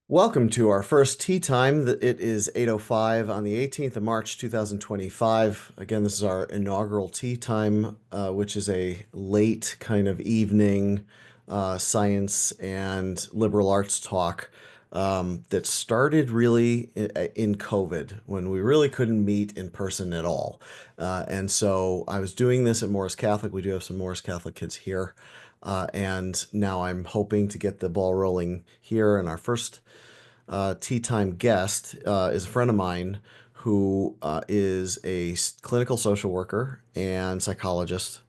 Welcome to our first tea time. It is 8:05 on the 18th of March, 2025. Again, this is our inaugural tea time, which is a late kind of evening science and liberal arts talk that started really in COVID when we really couldn't meet in person at all. And so I was doing this at Morris Catholic. We do have some Morris Catholic kids here. And now I'm hoping to get the ball rolling here. And our first tea time guest is a friend of mine who is a clinical social worker and psychologist.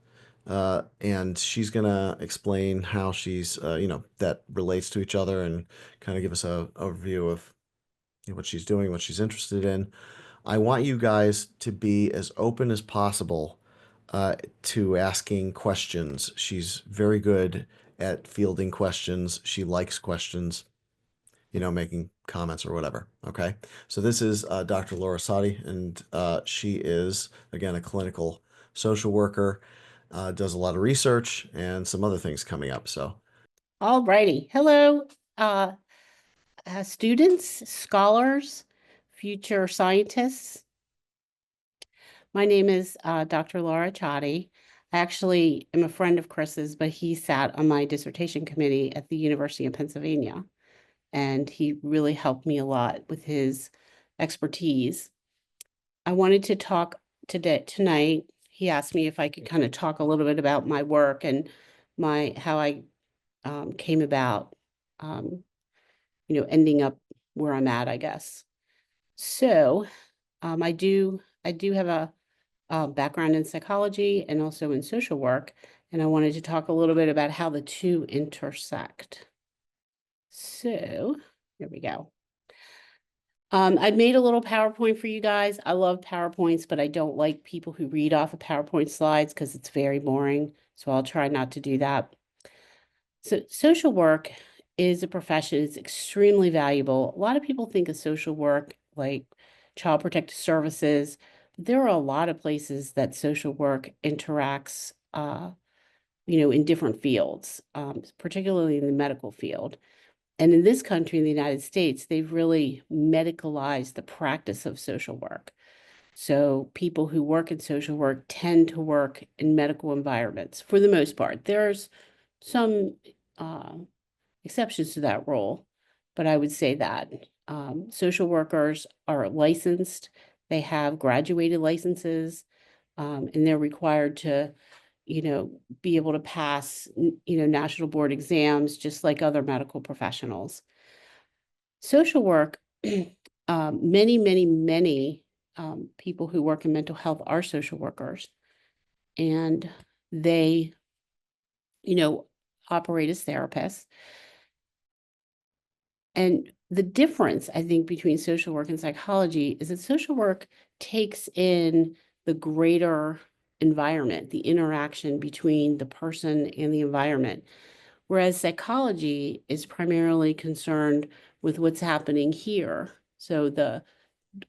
And she's gonna explain how that relates to each other and kind of give us a overview of what she's doing, what she's interested in. I want you guys to be as open as possible to asking questions. She's very good at fielding questions. She likes questions, making comments or whatever. Okay. So this is Dr. Laura Acsadi, and she is, again, a clinical social worker, does a lot of research and some other things coming up. So, All righty. Hello, uh, students, scholars, future scientists. My name is Dr. Laura Acsadi. I actually am a friend of Chris's, but he sat on my dissertation committee at the University of Pennsylvania, and he really helped me a lot with his expertise. I wanted to talk tonight. He asked me if I could kind of talk a little bit about my work and how I came about ending up where I'm at, I guess. So I do have a background in psychology and also in social work, and I wanted to talk a little bit about how the two intersect. So here we go. I made a little PowerPoint for you guys. I love PowerPoints, but I don't like people who read off of PowerPoint slides because it's very boring. So I'll try not to do that. So social work is a profession. It's extremely valuable. A lot of people think of social work like child protective services. There are a lot of places that social work interacts, in different fields, particularly in the medical field. And in this country, in the United States, they've really medicalized the practice of social work. So people who work in social work tend to work in medical environments for the most part. There's some uh, exceptions to that rule, but I would say that social workers are licensed, they have graduated licenses, and they're required to, be able to pass, national board exams, just like other medical professionals. Social work, many people who work in mental health are social workers, and they, operate as therapists. And the difference, I think, between social work and psychology is that social work takes in the greater environment, the interaction between the person and the environment, whereas psychology is primarily concerned with what's happening here. So the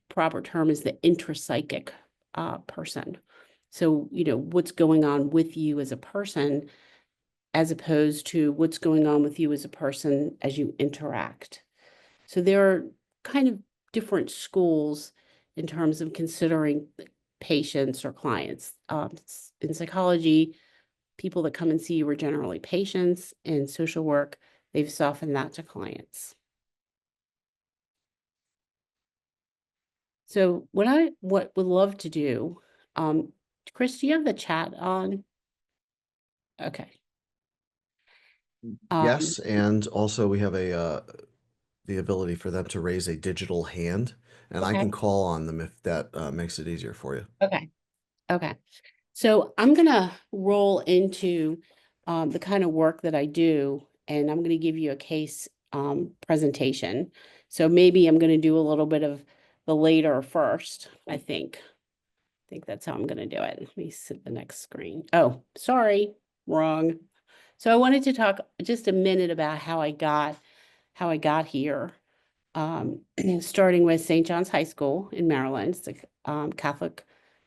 proper term is the intrapsychic person. So, what's going on with you as a person, as opposed to what's going on with you as a person as you interact. So there are kind of different schools in terms of considering patients or clients. In psychology, people that come and see you are generally patients. In social work, they've softened that to clients. So what would love to do, Chris, do you have the chat on? Okay. yes, and also we have the ability for them to raise a digital hand, and I can Okay. call on them if that makes it easier for you. Okay. Okay. So I'm gonna roll into the kind of work that I do, and I'm gonna give you a case presentation. So maybe I'm gonna do a little bit of the later first, I think. I think that's how I'm gonna do it. Let me see the next screen. Oh, sorry, wrong. So I wanted to talk just a minute about how I got here. Starting with St. John's High School in Maryland. It's a Catholic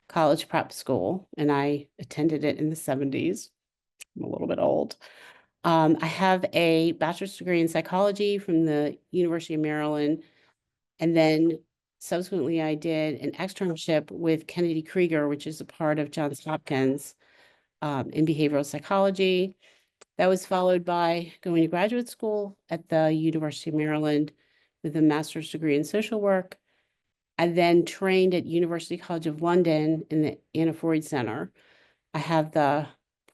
college prep school, and I attended it in the 70s. I'm a little bit old. I have a bachelor's degree in psychology from the University of Maryland. And then subsequently, I did an externship with Kennedy Krieger, which is a part of Johns Hopkins, in behavioral psychology. That was followed by going to graduate school at the University of Maryland with a master's degree in social work. I then trained at University College of London in the Anna Freud Center. I have the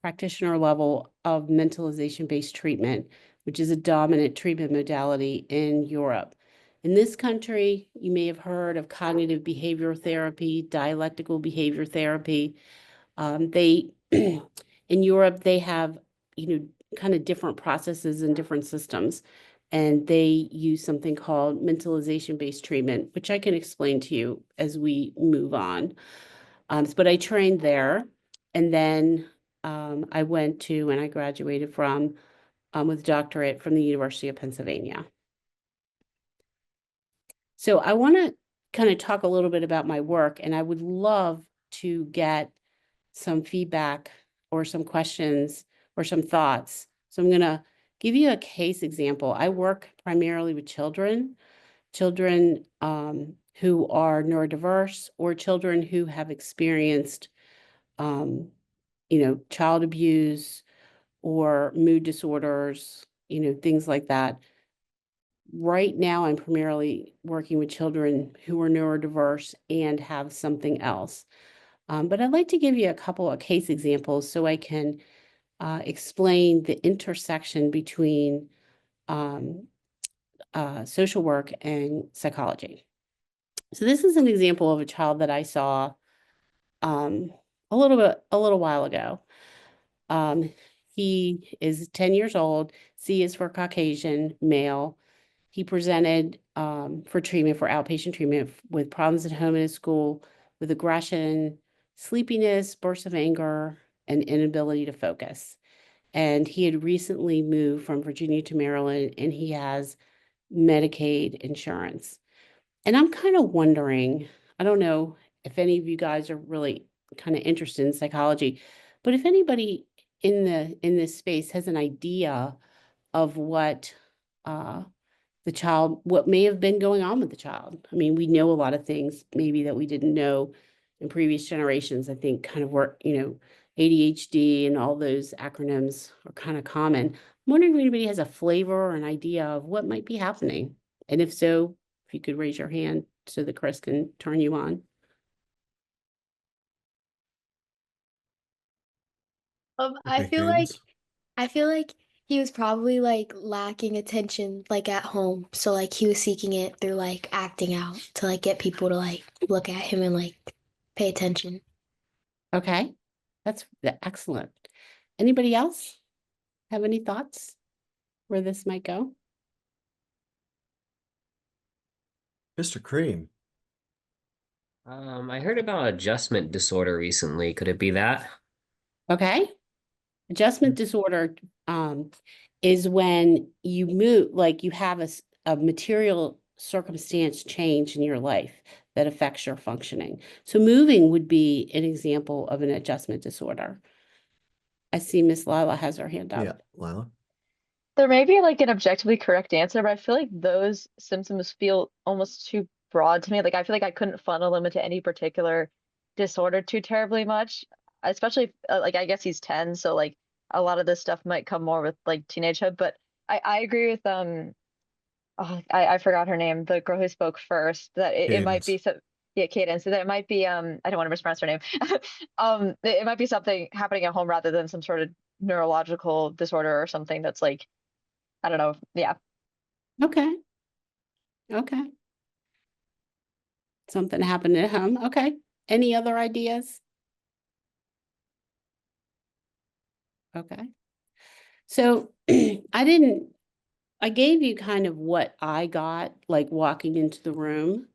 practitioner level of mentalization-based treatment, which is a dominant treatment modality in Europe. In this country, you may have heard of cognitive behavior therapy, dialectical behavior therapy. They in Europe, they have, kind of different processes and different systems. And they use something called mentalization-based treatment, which I can explain to you as we move on. But I trained there, and then I went to and I graduated from with a doctorate from the University of Pennsylvania. So I want to kind of talk a little bit about my work, and I would love to get some feedback or some questions or some thoughts. So I'm going to give you a case example. I work primarily with children who are neurodiverse or children who have experienced, child abuse or mood disorders, things like that. Right now, I'm primarily working with children who are neurodiverse and have something else. But I'd like to give you a couple of case examples so I can explain the intersection between social work and psychology. So this is an example of a child that I saw a little while ago. He is 10 years old. C is for Caucasian, male. He presented for treatment, for outpatient treatment, with problems at home and at school, with aggression, sleepiness, bursts of anger, and inability to focus. And he had recently moved from Virginia to Maryland, and he has Medicaid insurance. And I'm kind of wondering, I don't know if any of you guys are really kind of interested in psychology, but if anybody in this space has an idea of what what may have been going on with the child. I mean, we know a lot of things maybe that we didn't know in previous generations. I think kind of work, ADHD and all those acronyms are kind of common. I'm wondering if anybody has a flavor or an idea of what might be happening. And if so, if you could raise your hand so that Chris can turn you on. I Okay, feel like hands. I feel like he was probably like lacking attention like at home. So like he was seeking it through like acting out to like get people to like look at him and like pay attention. Okay, that's excellent. Anybody else have any thoughts where this might go? Mr. Cream. I heard about adjustment disorder recently. Could it be that? Okay. Adjustment disorder is when you move, like you have a material circumstance change in your life that affects your functioning. So moving would be an example of an adjustment disorder. I see Miss Lila has her hand Yeah, up. Lila. There may be like an objectively correct answer, but I feel like those symptoms feel almost too broad to me. Like I feel like I couldn't funnel them into any particular disorder too terribly much, especially like I guess he's 10, so like a lot of this stuff might come more with like teenagehood. But I agree with oh, I forgot her name, the girl who spoke first, that it might Cadence. be so yeah, Cadence. So that it might be I don't want to mispronounce her name. It might be something happening at home rather than some sort of neurological disorder or something that's like I don't know. Yeah. Okay. Okay. Something happened at home. Okay. Any other ideas? Okay. So I gave you kind of what I got, like walking into the room.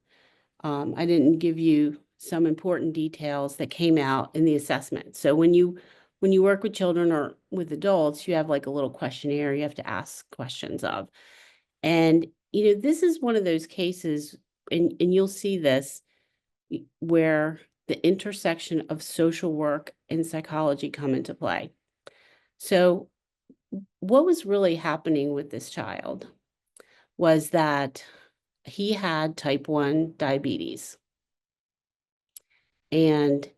I didn't give you some important details that came out in the assessment. So when you work with children or with adults, you have like a little questionnaire you have to ask questions of. And this is one of those cases, and you'll see this where the intersection of social work and psychology come into play. So what was really happening with this child was that he had type 1 diabetes. And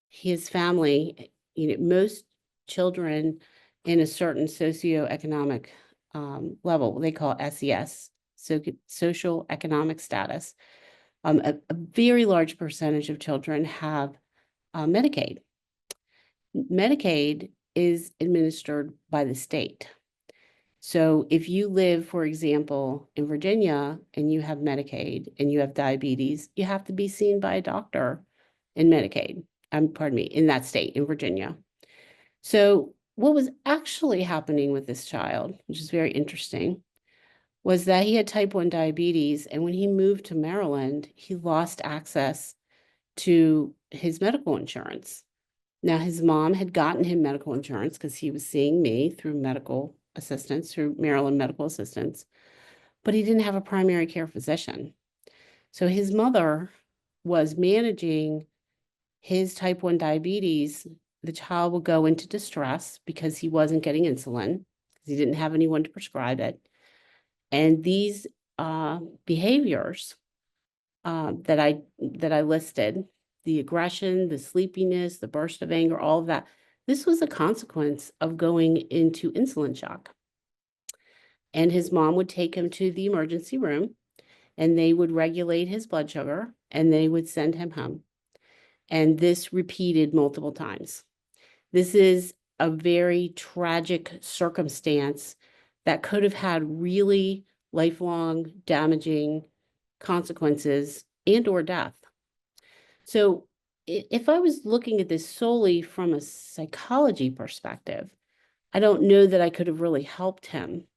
his family, most children in a certain socioeconomic level, they call SES, so social economic status, a very large percentage of children have Medicaid. Medicaid is administered by the state. So if you live, for example, in Virginia and you have Medicaid and you have diabetes, you have to be seen by a doctor in Medicaid, pardon me, in that state, in Virginia. So what was actually happening with this child, which is very interesting, was that he had type 1 diabetes, and when he moved to Maryland, he lost access to his medical insurance. Now, his mom had gotten him medical insurance because he was seeing me through medical assistance, through Maryland medical assistance, but he didn't have a primary care physician. So his mother was managing his type 1 diabetes. The child would go into distress because he wasn't getting insulin, because he didn't have anyone to prescribe it. And these behaviors that I listed, the aggression, the sleepiness, the burst of anger, all of that, this was a consequence of going into insulin shock. And his mom would take him to the emergency room, and they would regulate his blood sugar, and they would send him home. And this repeated multiple times. This is a very tragic circumstance that could have had really lifelong damaging consequences and or death. So if I was looking at this solely from a psychology perspective, I don't know that I could have really helped him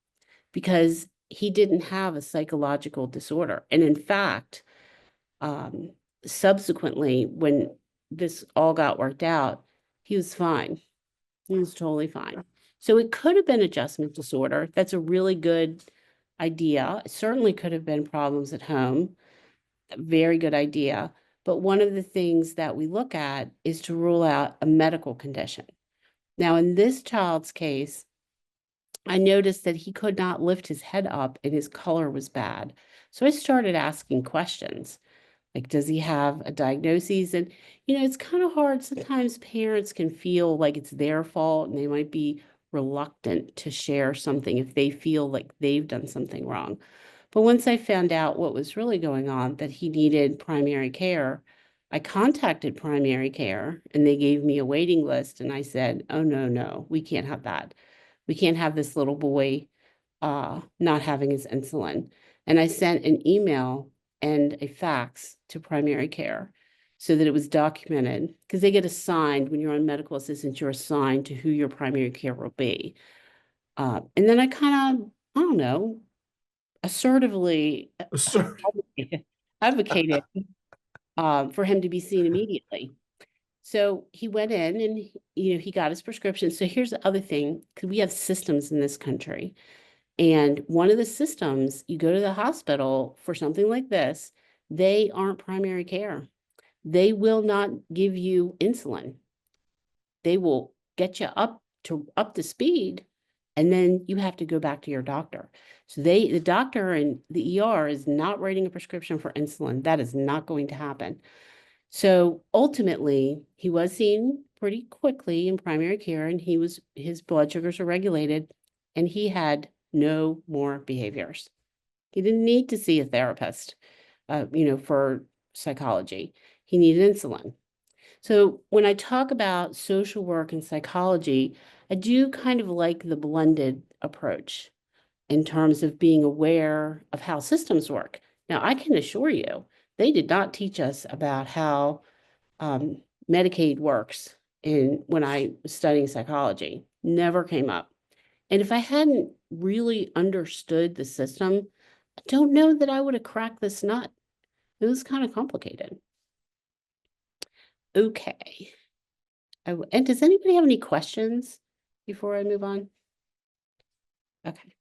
because he didn't have a psychological disorder. And in fact, subsequently, when this all got worked out, he was fine. He was totally fine. So it could have been adjustment disorder. That's a really good idea. It certainly could have been problems at home. A very good idea. But one of the things that we look at is to rule out a medical condition. Now, in this child's case, I noticed that he could not lift his head up and his color was bad. So I started asking questions. Like, does he have a diagnosis? And, it's kind of hard. Sometimes parents can feel like it's their fault and they might be reluctant to share something if they feel like they've done something wrong. But once I found out what was really going on, that he needed primary care, I contacted primary care and they gave me a waiting list. And I said, oh, no, we can't have that. We can't have this little boy not having his insulin. And I sent an email and a fax to primary care so that it was documented, because they get assigned when you're on medical assistance, you're assigned to who your primary care will be. And then I kind of, I don't know, assertively Sir. advocated for him to be seen immediately. So he went in and, he got his prescription. So here's the other thing, because we have systems in this country. And one of the systems, you go to the hospital for something like this, they aren't primary care. They will not give you insulin. They will get you up to speed, and then you have to go back to your doctor. So the doctor in the ER is not writing a prescription for insulin. That is not going to happen. So ultimately, he was seen pretty quickly in primary care, and his blood sugars are regulated, and he had no more behaviors. He didn't need to see a therapist, for psychology. He needed insulin. So when I talk about social work and psychology, I do kind of like the blended approach in terms of being aware of how systems work. Now, I can assure you, they did not teach us about how Medicaid works when I was studying psychology. Never came up. And if I hadn't really understood the system, I don't know that I would have cracked this nut. It was kind of complicated. Okay. And does anybody have any questions before I move on? Okay.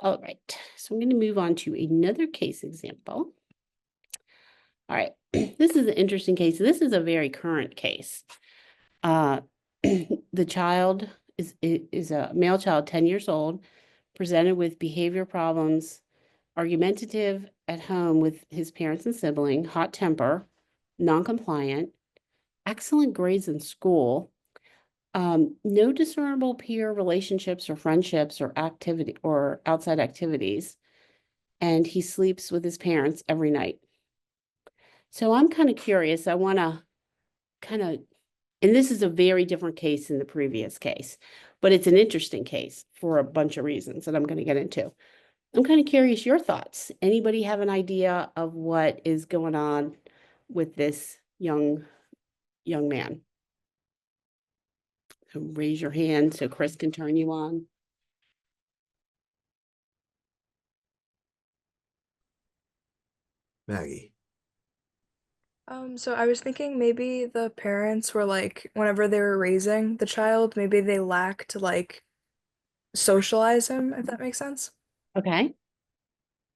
All right. So I'm going to move on to another case example. All right. This is an interesting case. This is a very current case. The child is a male child, 10 years old, presented with behavior problems, argumentative at home with his parents and sibling, hot temper, non-compliant, excellent grades in school, no discernible peer relationships or friendships or activity or outside activities, and he sleeps with his parents every night. So I'm kind of curious. I want to kind of, and this is a very different case than the previous case, but it's an interesting case for a bunch of reasons that I'm going to get into. I'm kind of curious your thoughts. Anybody have an idea of what is going on with this young man? So raise your hand so Chris can turn you on. Maggie. So I was thinking maybe the parents were like, whenever they were raising the child, maybe they lacked like socialize him, if that makes sense. Okay.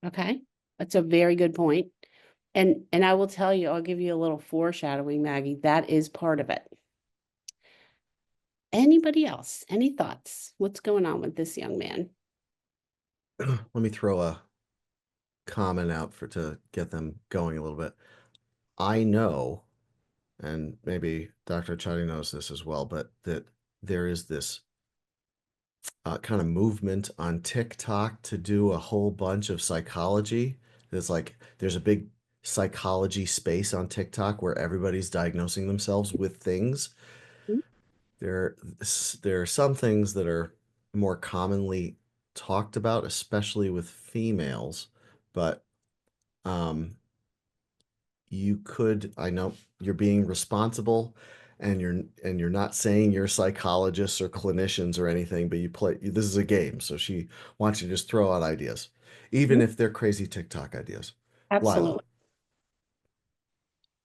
Okay. That's a very good point. And I will tell you, I'll give you a little foreshadowing, Maggie. That is part of it. Anybody else? Any thoughts? What's going on with this young man? Let me throw a comment out to get them going a little bit. I know, and maybe Dr. Acsadi knows this as well, but that there is this kind of movement on TikTok to do a whole bunch of psychology. There's a big psychology space on TikTok where everybody's diagnosing themselves with things. Mhm. There are some things that are more commonly talked about, especially with females, but I know you're being responsible and you're not saying you're psychologists or clinicians or anything, but this is a game, so she wants you to just throw out ideas, even Mhm. if they're crazy TikTok ideas. Lila. Absolutely.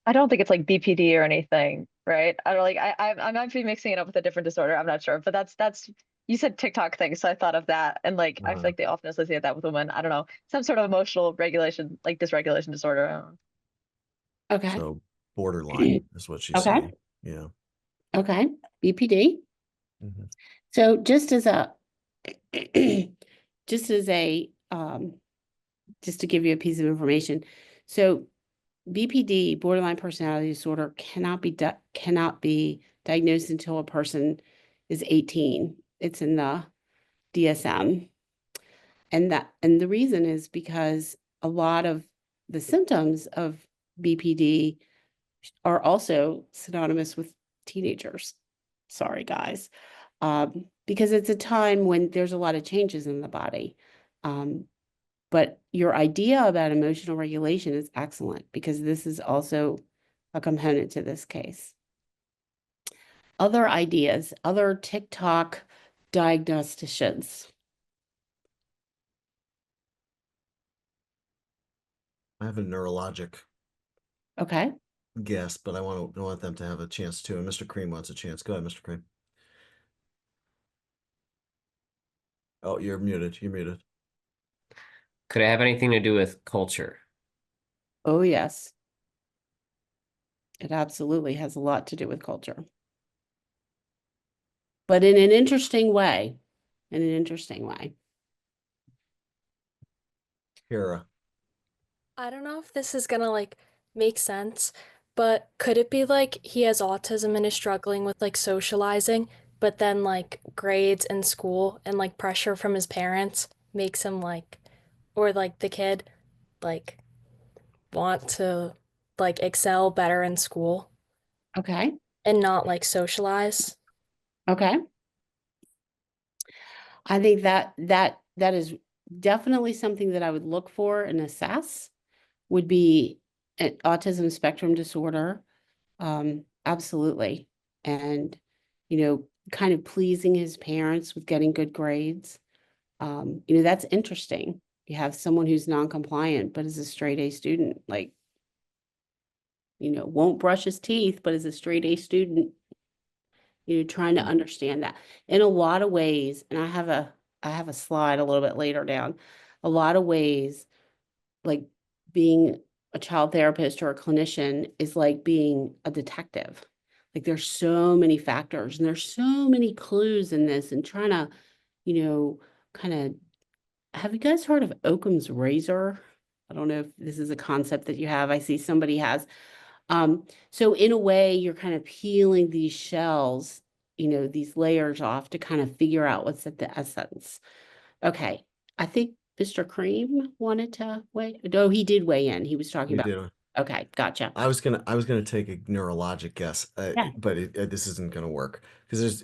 I don't think it's like BPD or anything, right? I don't like I'm actually mixing it up with a different disorder. I'm not sure, but that's you said TikTok thing, so I thought of that, and like I feel Uh, like they often associate that with women. I don't know, some sort of emotional regulation, like dysregulation disorder. I don't know. Okay. so borderline is what she's Okay. saying. Yeah. Okay. BPD. Mhm. So just as a just as a just to give you a piece of information. So BPD, borderline personality disorder, cannot be diagnosed until a person is 18. It's in the DSM. And the reason is because a lot of the symptoms of BPD are also synonymous with teenagers. Sorry, guys. Because it's a time when there's a lot of changes in the body. But your idea about emotional regulation is excellent because this is also a component to this case. Other ideas, other TikTok diagnosticians. I have a neurologic Okay. guess, but I want them to have a chance too. And Mr. Cream wants a chance. Go ahead, Mr. Cream. Oh, you're muted. You're muted. Could it have anything to do with culture? Oh, yes. It absolutely has a lot to do with culture. But in an interesting way. In an interesting way. Kara. I don't know if this is gonna like make sense, but could it be like he has autism and is struggling with like socializing, but then like grades and school and like pressure from his parents makes him like, or like the kid like want to like excel better in school Okay. and not like socialize? Okay. I think that is definitely something that I would look for and assess would be an autism spectrum disorder. Absolutely. And, kind of pleasing his parents with getting good grades. That's interesting. You have someone who's non-compliant, but is a straight A student, like, won't brush his teeth, but is a straight A student, trying to understand that in a lot of ways. And I have a slide a little bit later down, a lot of ways, like being a child therapist or a clinician is like being a detective. Like there's so many factors and there's so many clues in this and trying to, kind of, have you guys heard of Occam's razor? I don't know if this is a concept that you have. I see somebody has. So in a way, you're kind of peeling these shells, these layers off to kind of figure out what's at the essence. Okay. I think Mr. Cream wanted to weigh. No, he did weigh in. He was talking You about. do. Okay, gotcha. I was gonna take a neurologic guess, Yeah. but this isn't gonna work because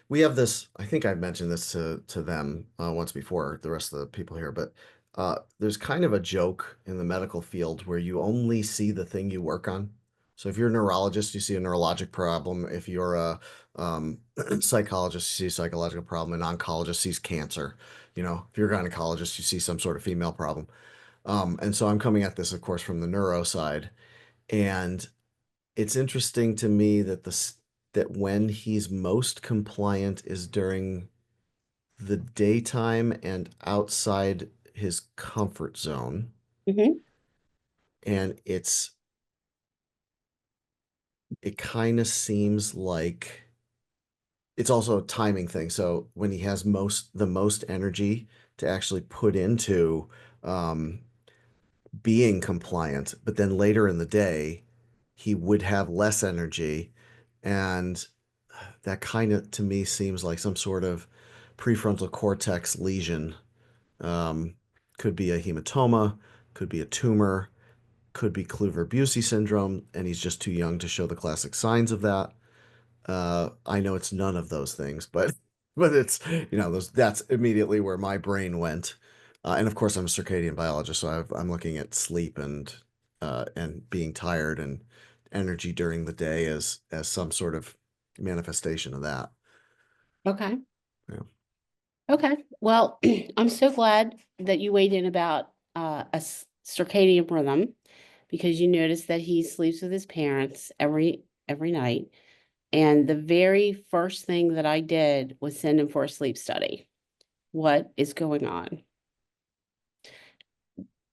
we have this. I think I've mentioned this to them once before, the rest of the people here, but there's kind of a joke in the medical field where you only see the thing you work on. So if you're a neurologist, you see a neurologic problem. If you're a psychologist, you see a psychological problem. An oncologist sees cancer. If you're a gynecologist, you see some sort of female problem. And so I'm coming at this, of course, from the neuro side. And it's interesting to me that when he's most compliant is during the daytime and outside his comfort zone. Mhm. And it kind of seems like it's also a timing thing. So when he has the most energy to actually put into being compliant, but then later in the day, he would have less energy. And that kind of, to me, seems like some sort of prefrontal cortex lesion. Um, could be a hematoma, could be a tumor, could be Kluver-Bucy syndrome, and he's just too young to show the classic signs of that. I know it's none of those things, but it's that's immediately where my brain went. And of course, I'm a circadian biologist, so I'm looking at sleep and being tired and energy during the day as some sort of manifestation of that. Okay. Yeah. Okay. Well, I'm so glad that you weighed in about circadian rhythm because you noticed that he sleeps with his parents every night. And the very first thing that I did was send him for a sleep study. What is going on?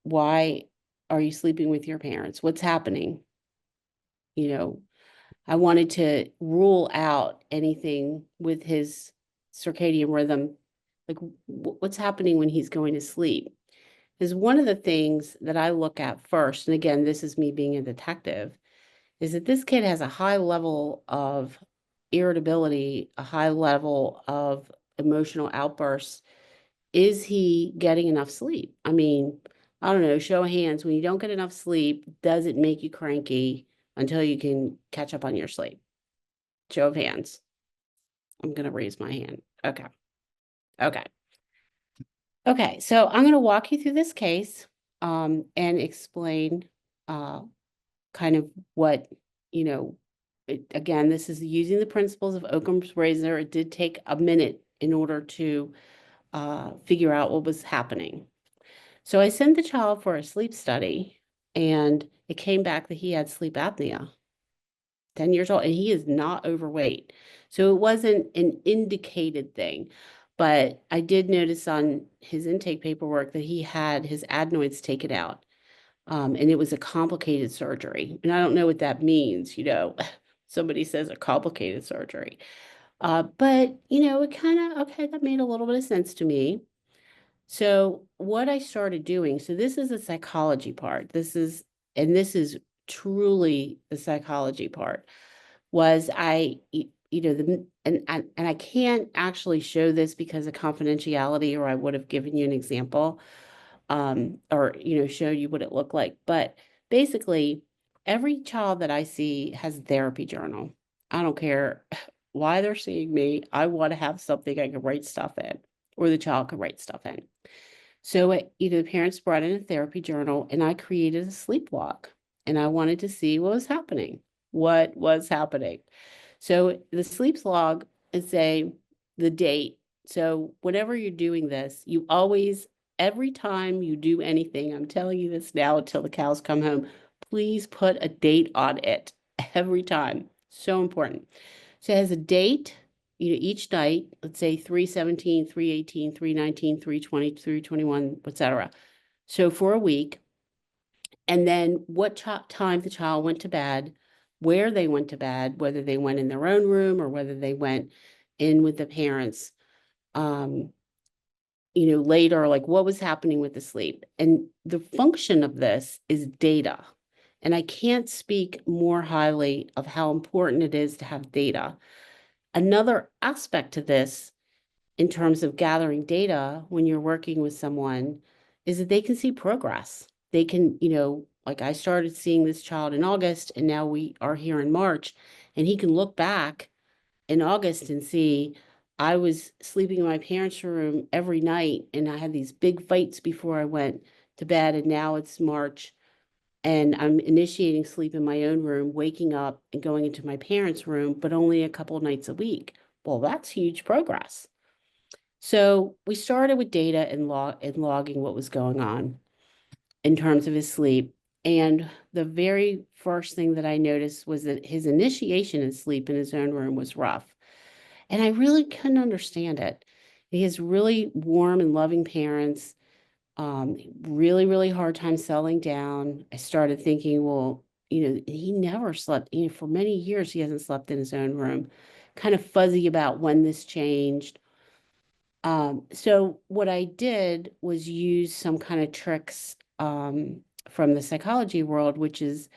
Why are you sleeping with your parents? What's happening? I wanted to rule out anything with his circadian rhythm, like what's happening when he's going to sleep. Is one of the things that I look at first, and again, this is me being a detective, is that this kid has a high level of irritability, a high level of emotional outbursts. Is he getting enough sleep? I mean, I don't know, show of hands, when you don't get enough sleep, does it make you cranky until you can catch up on your sleep? Show of hands. I'm going to raise my hand. Okay. Okay. Okay. So I'm going to walk you through this case and explain kind of what, again, this is using the principles of Occam's razor. It did take a minute in order to figure out what was happening. So I sent the child for a sleep study and it came back that he had sleep apnea. 10 years old, and he is not overweight. So it wasn't an indicated thing. But I did notice on his intake paperwork that he had his adenoids taken out. And it was a complicated surgery. And I don't know what that means, somebody says a complicated surgery. But, it kind of, okay, that made a little bit of sense to me. So what I started doing, so this is a psychology part. This is truly the psychology part, was and I can't actually show this because of confidentiality, or I would have given you an example, or, show you what it looked like. But basically, every child that I see has a therapy journal. I don't care why they're seeing me. I want to have something I can write stuff in, or the child can write stuff in. So the parents brought in a therapy journal and I created a sleep walk and I wanted to see what was happening. What was happening? So the sleep log is the date. So whenever you're doing this, you always, every time you do anything, I'm telling you this now until the cows come home, please put a date on it every time. So important. So it has a date, each night, let's say 3/17, 3/18, 3/19, 3/20, 3/21, etc. So for a week, and then what time the child went to bed, where they went to bed, whether they went in their own room or whether they went in with the parents, later, like what was happening with the sleep. And the function of this is data. And I can't speak more highly of how important it is to have data. Another aspect to this, in terms of gathering data when you're working with someone, is that they can see progress. They can, like I started seeing this child in August and now we are here in March, and he can look back in August and see, I was sleeping in my parents' room every night and I had these big fights before I went to bed, and now it's March and I'm initiating sleep in my own room, waking up and going into my parents' room, but only a couple nights a week. Well, that's huge progress. So we started with data and logging what was going on in terms of his sleep. And the very first thing that I noticed was that his initiation in sleep in his own room was rough. And I really couldn't understand it. He has really warm and loving parents, really, really hard time settling down. I started thinking, well, he never slept, for many years, he hasn't slept in his own room, kind of fuzzy about when this changed. So what I did was use some kind of tricks from the psychology world, which is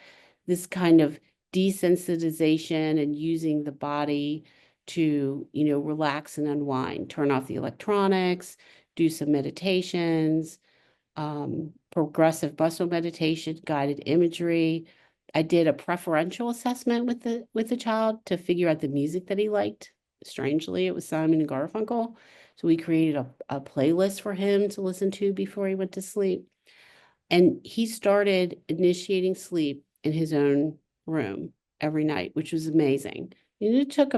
this kind of desensitization and using the body to, relax and unwind, turn off the electronics, do some meditations, progressive muscle meditation, guided imagery. I did a preferential assessment with the child to figure out the music that he liked. Strangely, it was Simon and Garfunkel. So we created a playlist for him to listen to before he went to sleep. And he started initiating sleep in his own room every night, which was amazing. And it took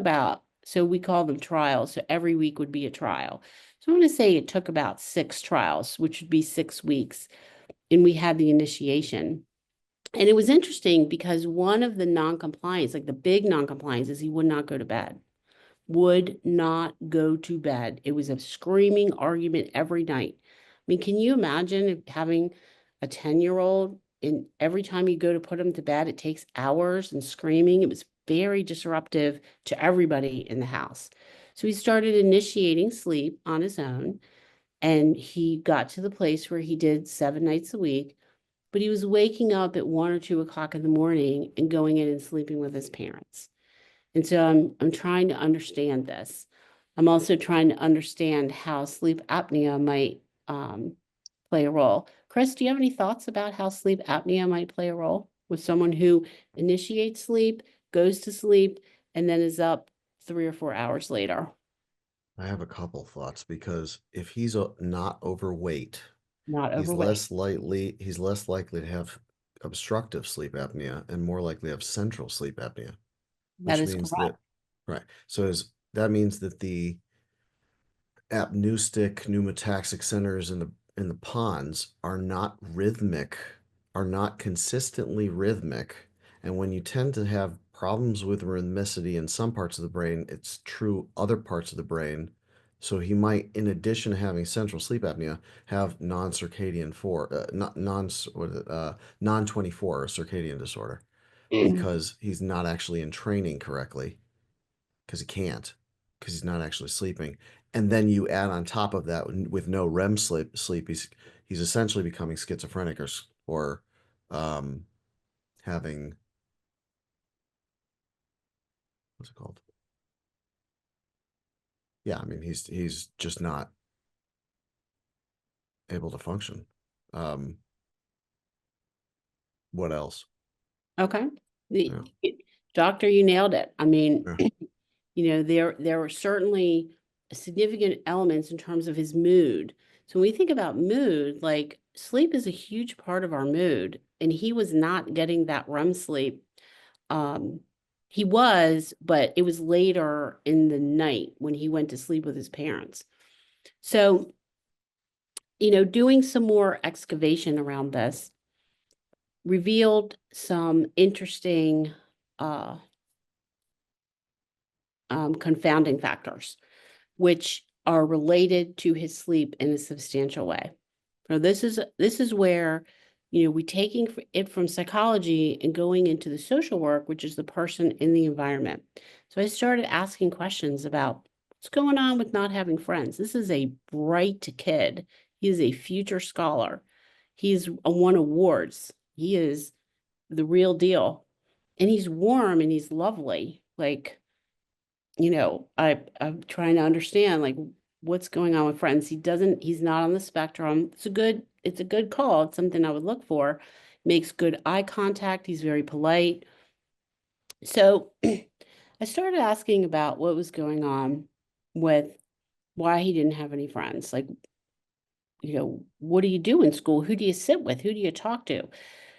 so we call them trials. So every week would be a trial. So I want to say it took about 6 trials, which would be 6 weeks. And we had the initiation. And it was interesting because one of the non-compliance, like the big non-compliance, is he would not go to bed. Would not go to bed. It was a screaming argument every night. I mean, can you imagine having a 10-year-old and every time you go to put him to bed, it takes hours and screaming? It was very disruptive to everybody in the house. So he started initiating sleep on his own, and he got to the place where he did 7 nights a week, but he was waking up at 1 or 2 o'clock in the morning and going in and sleeping with his parents. And so I'm trying to understand this. I'm also trying to understand how sleep apnea might play a role. Chris, do you have any thoughts about how sleep apnea might play a role with someone who initiates sleep, goes to sleep, and then is up 3 or 4 hours later? I have a couple thoughts, because if he's not overweight, Not he's overweight. he's less likely to have obstructive sleep apnea and more likely to have central sleep apnea, That which is means correct. that, right. So that means that the apneustic pneumotaxic centers in the pons are not rhythmic, are not consistently rhythmic. And when you tend to have problems with rhythmicity in some parts of the brain, it's true other parts of the brain. So he might, in addition to having central sleep apnea, have non-circadian 4, non-24 circadian disorder, because he's not actually in training correctly, because he can't, because he's not actually sleeping. And then you add on top of that, with no REM sleep, he's essentially becoming schizophrenic, or having, what's it called? Yeah, I mean, he's just not able to function. What else? Okay. Yeah. Doctor, you nailed it. I mean, Yeah. there were certainly significant elements in terms of his mood. So when we think about mood, like sleep is a huge part of our mood, and he was not getting that REM sleep. He was, but it was later in the night when he went to sleep with his parents. So, doing some more excavation around this revealed some interesting confounding factors, which are related to his sleep in a substantial way. So this is where we taking it from psychology and going into the social work, which is the person in the environment. So I started asking questions about what's going on with not having friends. This is a bright kid. He is a future scholar. He's won awards. He is the real deal. And he's warm and he's lovely. Like, I'm trying to understand like what's going on with friends. He's not on the spectrum. It's a good call. It's something I would look for. Makes good eye contact. He's very polite. So I started asking about what was going on with why he didn't have any friends. Like, what do you do in school? Who do you sit with? Who do you talk to?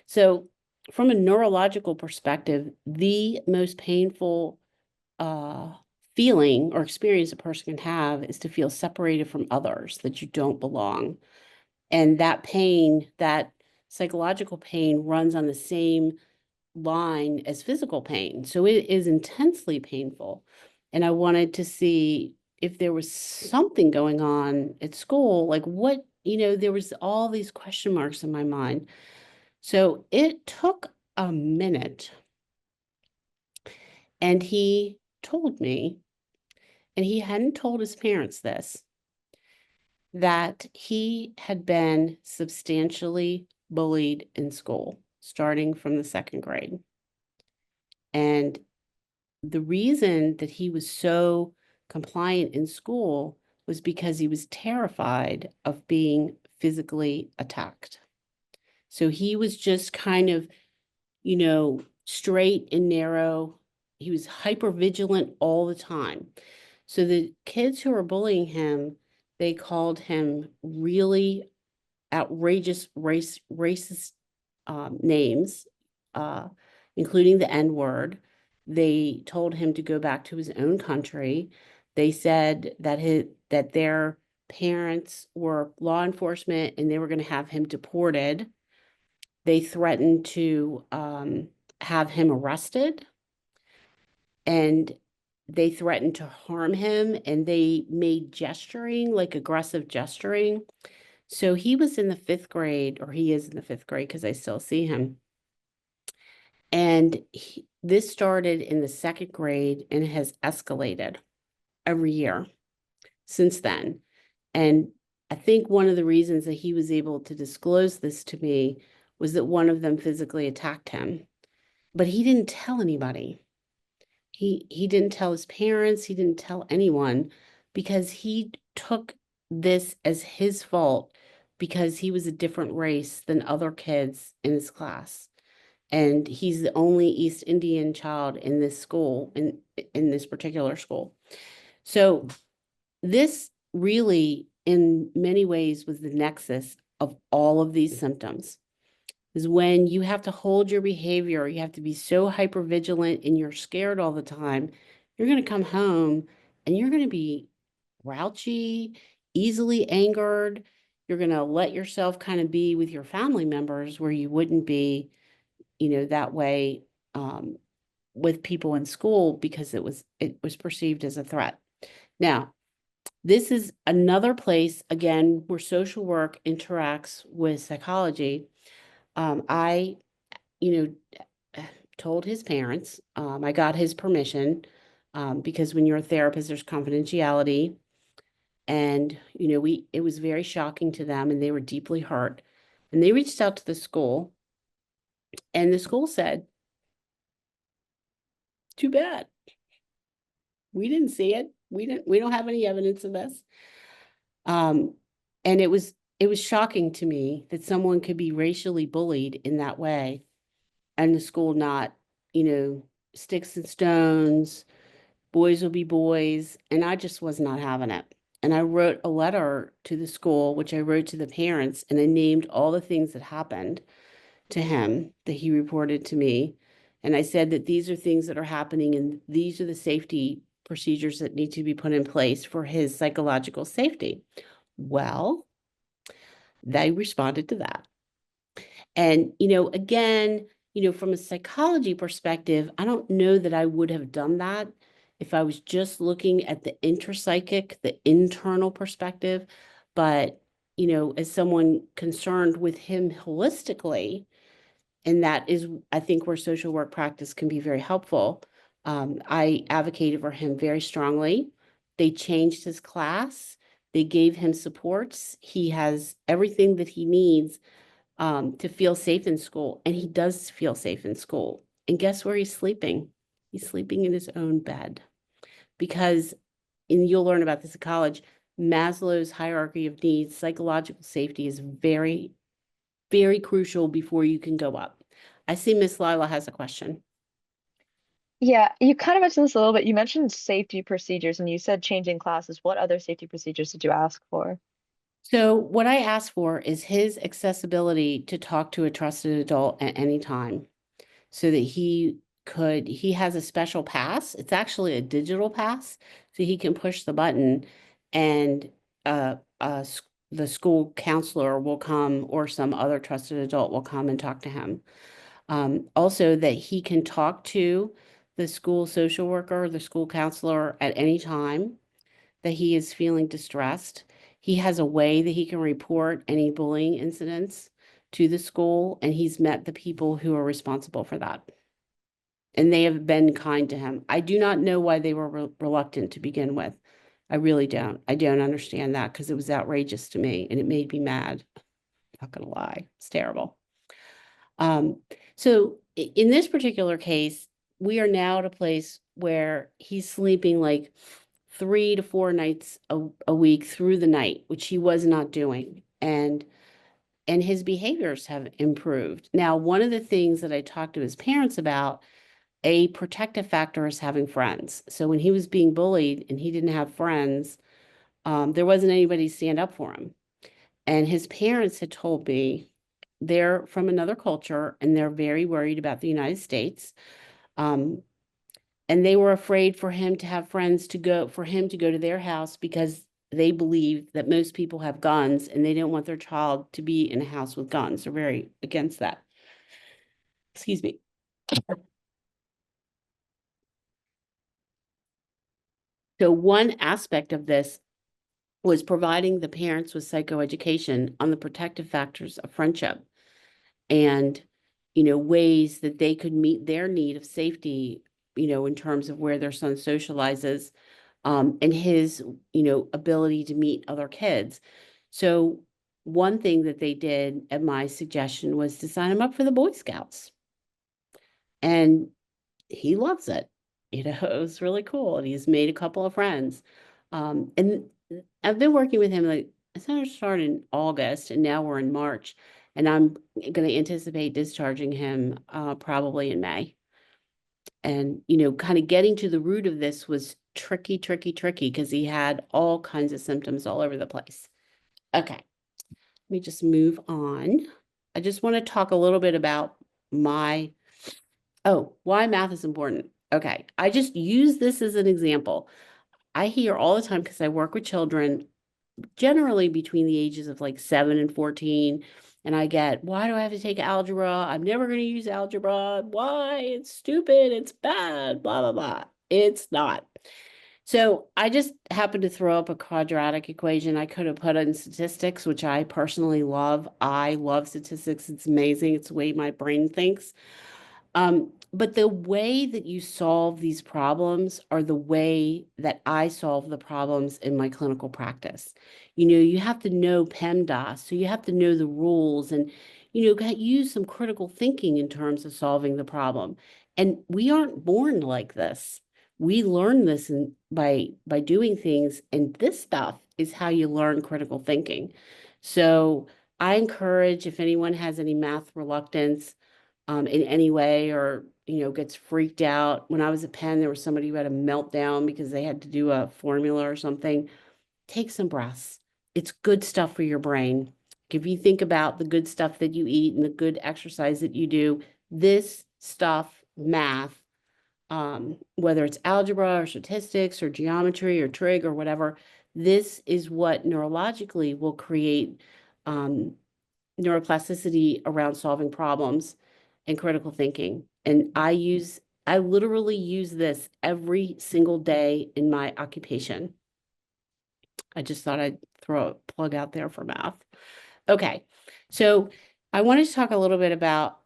So from a neurological perspective, the most painful feeling or experience a person can have is to feel separated from others, that you don't belong. And that pain, that psychological pain, runs on the same line as physical pain. So it is intensely painful. And I wanted to see if there was something going on at school, like what, there was all these question marks in my mind. So it took a minute, and he told me, and he hadn't told his parents this, that he had been substantially bullied in school, starting from the second grade. And the reason that he was so compliant in school was because he was terrified of being physically attacked. So he was just kind of, straight and narrow. He was hyper vigilant all the time. So the kids who were bullying him, they called him really outrageous racist names, including the N-word. They told him to go back to his own country. They said that their parents were law enforcement and they were going to have him deported. They threatened to have him arrested, and they threatened to harm him, and they made gesturing, like aggressive gesturing. So he was in the 5th grade, or he is in the 5th grade because I still see him. And this started in the 2nd grade and has escalated every year since then. And I think one of the reasons that he was able to disclose this to me was that one of them physically attacked him, but he didn't tell anybody. He didn't tell his parents, he didn't tell anyone, because he took this as his fault because he was a different race than other kids in his class. And he's the only East Indian child in this school, in this particular school. So this really, in many ways, was the nexus of all of these symptoms. Is when you have to hold your behavior, you have to be so hyper vigilant and you're scared all the time. You're going to come home and you're going to be grouchy, easily angered. You're going to let yourself kind of be with your family members where you wouldn't be, that way with people in school because it was perceived as a threat. Now, this is another place, again, where social work interacts with psychology. I, told his parents, I got his permission, because when you're a therapist, there's confidentiality. And, it was very shocking to them and they were deeply hurt. And they reached out to the school, and the school said, too bad. We didn't see it. We don't have any evidence of this. And it was shocking to me that someone could be racially bullied in that way, and the school not, sticks and stones, boys will be boys. And I just was not having it. And I wrote a letter to the school, which I wrote to the parents, and I named all the things that happened to him that he reported to me. And I said that these are things that are happening, and these are the safety procedures that need to be put in place for his psychological safety. Well, they responded to that. And, again, from a psychology perspective, I don't know that I would have done that if I was just looking at the intrapsychic, the internal perspective. But as someone concerned with him holistically, and that is, I think, where social work practice can be very helpful. I advocated for him very strongly. They changed his class. They gave him supports. He has everything that he needs to feel safe in school, and he does feel safe in school. And guess where he's sleeping? He's sleeping in his own bed because, and you'll learn about this at college, Maslow's hierarchy of needs, psychological safety is very, very crucial before you can go up. I see Miss Lila has a question. Yeah, you kind of mentioned this a little bit. You mentioned safety procedures and you said changing classes. What other safety procedures did you ask for? So what I asked for is his accessibility to talk to a trusted adult at any time so that he has a special pass. It's actually a digital pass, so he can push the button and the school counselor will come or some other trusted adult will come and talk to him. Also that he can talk to the school social worker, the school counselor at any time that he is feeling distressed. He has a way that he can report any bullying incidents to the school, and he's met the people who are responsible for that. And they have been kind to him. I do not know why they were reluctant to begin with. I really don't. I don't understand that because it was outrageous to me and it made me mad. Not gonna lie, it's terrible. So in this particular case, we are now at a place where he's sleeping like 3 to 4 nights a week through the night, which he was not doing. And his behaviors have improved. Now, one of the things that I talked to his parents about, a protective factor is having friends. So when he was being bullied and he didn't have friends, there wasn't anybody to stand up for him. And his parents had told me they're from another culture and they're very worried about the United States. And they were afraid for him to have friends for him to go to their house because they believe that most people have guns and they don't want their child to be in a house with guns. They're very against that. Excuse me. So one aspect of this was providing the parents with psychoeducation on the protective factors of friendship and, ways that they could meet their need of safety, in terms of where their son socializes, and his, ability to meet other kids. So one thing that they did at my suggestion was to sign him up for the Boy Scouts. And he loves it. It was really cool. And he's made a couple of friends. And I've been working with him, like I started in August and now we're in March. And I'm going to anticipate discharging him probably in May. And, kind of getting to the root of this was tricky because he had all kinds of symptoms all over the place. Okay, let me just move on. I just want to talk a little bit about why math is important. Okay, I just use this as an example. I hear all the time because I work with children generally between the ages of like 7 and 14. And I get, why do I have to take algebra? I'm never going to use algebra. Why? It's stupid. It's bad. Blah, blah, blah. It's not. So I just happened to throw up a quadratic equation. I could have put in statistics, which I personally love. I love statistics. It's amazing. It's the way my brain thinks. But the way that you solve these problems are the way that I solve the problems in my clinical practice. You have to know PEMDAS, so you have to know the rules and, use some critical thinking in terms of solving the problem. And we aren't born like this. We learn this by doing things, and this stuff is how you learn critical thinking. So I encourage, if anyone has any math reluctance, in any way or, gets freaked out. When I was at Penn, there was somebody who had a meltdown because they had to do a formula or something. Take some breaths. It's good stuff for your brain. If you think about the good stuff that you eat and the good exercise that you do, this stuff, math, whether it's algebra or statistics or geometry or trig or whatever, this is what neurologically will create neuroplasticity around solving problems and critical thinking. And I literally use this every single day in my occupation. I just thought I'd throw a plug out there for math. Okay, so I wanted to talk a little bit about,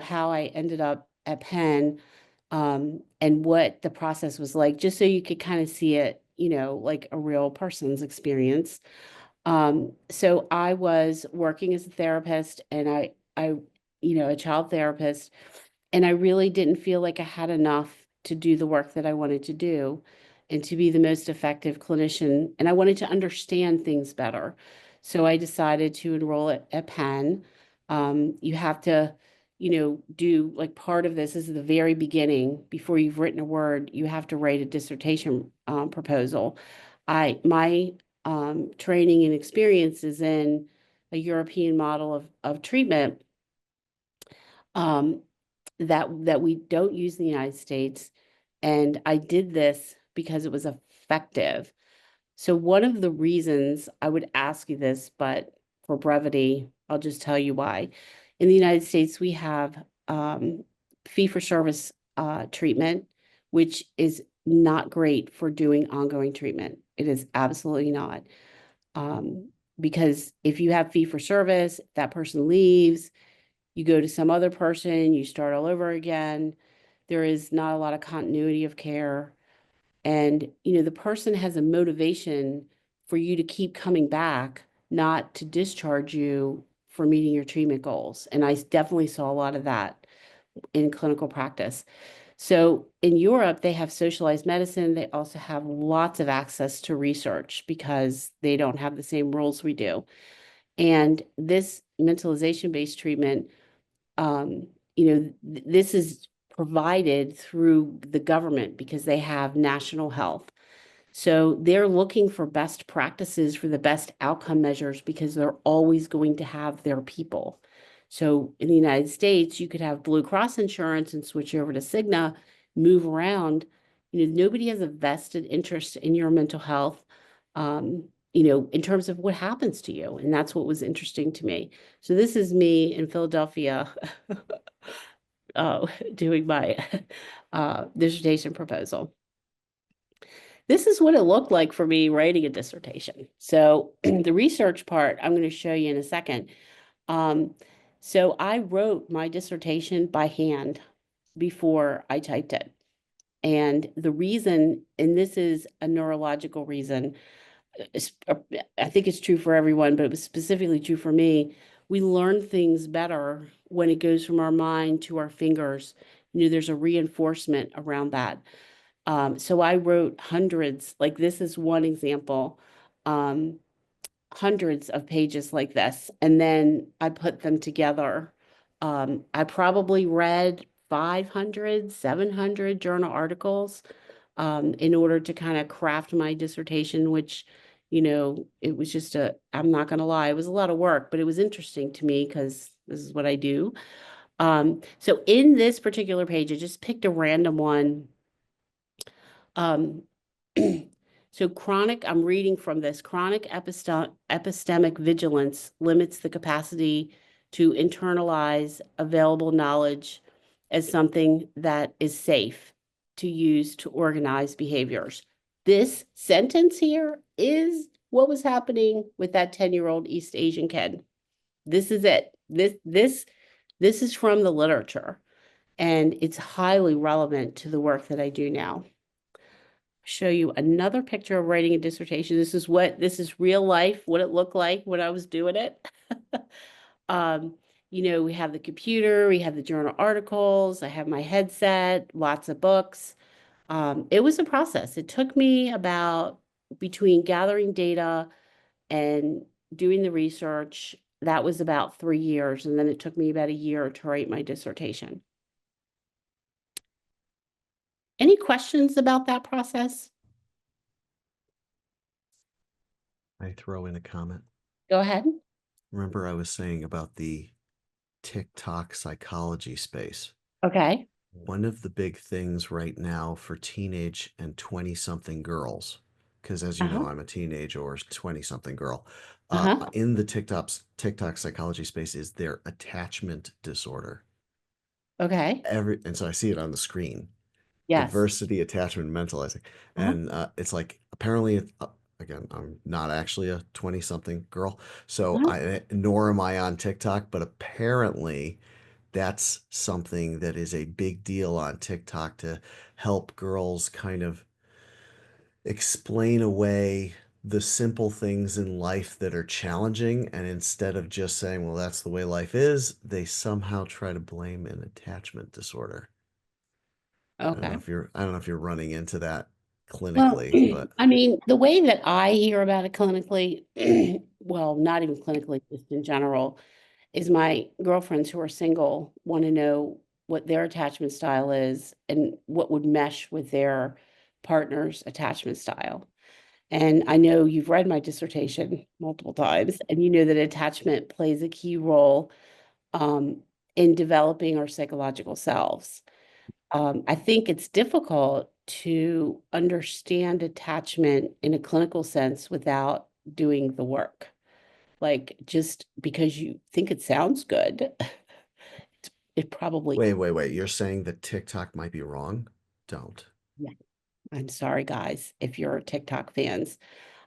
how I ended up at Penn, and what the process was like, just so you could kind of see it, like a real person's experience. So I was working as a therapist, and a child therapist, and I really didn't feel like I had enough to do the work that I wanted to do and to be the most effective clinician. And I wanted to understand things better. So I decided to enroll at Penn. You have to, do like part of this is the very beginning. Before you've written a word, you have to write a dissertation proposal. My training and experience is in a European model of treatment. That we don't use in the United States. And I did this because it was effective. So one of the reasons I would ask you this, but for brevity, I'll just tell you why. In the United States, we have fee-for-service treatment, which is not great for doing ongoing treatment. It is absolutely not. Because if you have fee-for-service, that person leaves, you go to some other person, you start all over again. There is not a lot of continuity of care. And, the person has a motivation for you to keep coming back, not to discharge you for meeting your treatment goals. And I definitely saw a lot of that in clinical practice. So in Europe, they have socialized medicine. They also have lots of access to research because they don't have the same rules we do. And this mentalization-based treatment, this is provided through the government because they have national health. So they're looking for best practices for the best outcome measures because they're always going to have their people. So in the United States, you could have Blue Cross insurance and switch over to Cigna, move around. Nobody has a vested interest in your mental health, in terms of what happens to you. And that's what was interesting to me. So this is me in Philadelphia doing my dissertation proposal. This is what it looked like for me writing a dissertation. So the research part, I'm going to show you in a second. So I wrote my dissertation by hand before I typed it. And the reason, and this is a neurological reason, I think it's true for everyone, but it was specifically true for me. We learn things better when it goes from our mind to our fingers. There's a reinforcement around that. So I wrote hundreds, like this is one example, hundreds of pages like this, and then I put them together. I probably read 500, 700 journal articles in order to kind of craft my dissertation, which, it was just I'm not going to lie, it was a lot of work, but it was interesting to me because this is what I do. So in this particular page, I just picked a random one. So I'm reading from this, chronic epistemic vigilance limits the capacity to internalize available knowledge as something that is safe to use to organize behaviors. This sentence here is what was happening with that 10-year-old East Asian kid. This is it. This is from the literature, and it's highly relevant to the work that I do now. Show you another picture of writing a dissertation. This is real life, what it looked like when I was doing it. We have the computer, we have the journal articles, I have my headset, lots of books. It was a process. It took me about, between gathering data and doing the research, that was about 3 years. And then it took me about a year to write my dissertation. Any questions about that process? I throw in a comment. Go ahead. Remember I was saying about the TikTok psychology space. Okay. One of the big things right now for teenage and 20-something girls, because as you know, I'm a teenage or 20-something girl, in the TikTok psychology space is their attachment disorder. Okay. And so I see it on the screen. Yes. Diversity, attachment, mentalizing. And it's like, apparently again, I'm not actually a 20-something girl, so Huh? nor am I on TikTok, but apparently that's something that is a big deal on TikTok to help girls kind of explain away the simple things in life that are challenging. And instead of just saying, well, that's the way life is, they somehow try to blame an attachment disorder. Okay. I don't know if you're running into that Well, clinically, but I mean, the way that I hear about it clinically, well, not even clinically, just in general, is my girlfriends who are single want to know what their attachment style is and what would mesh with their partner's attachment style. And I know you've read my dissertation multiple times, and you know that attachment plays a key role um, in developing our psychological selves. I think it's difficult to understand attachment in a clinical sense without doing the work. Like just because you think it sounds good, it probably, wait. You're saying that TikTok might be wrong? Don't. yeah, I'm sorry, guys, if you're TikTok fans.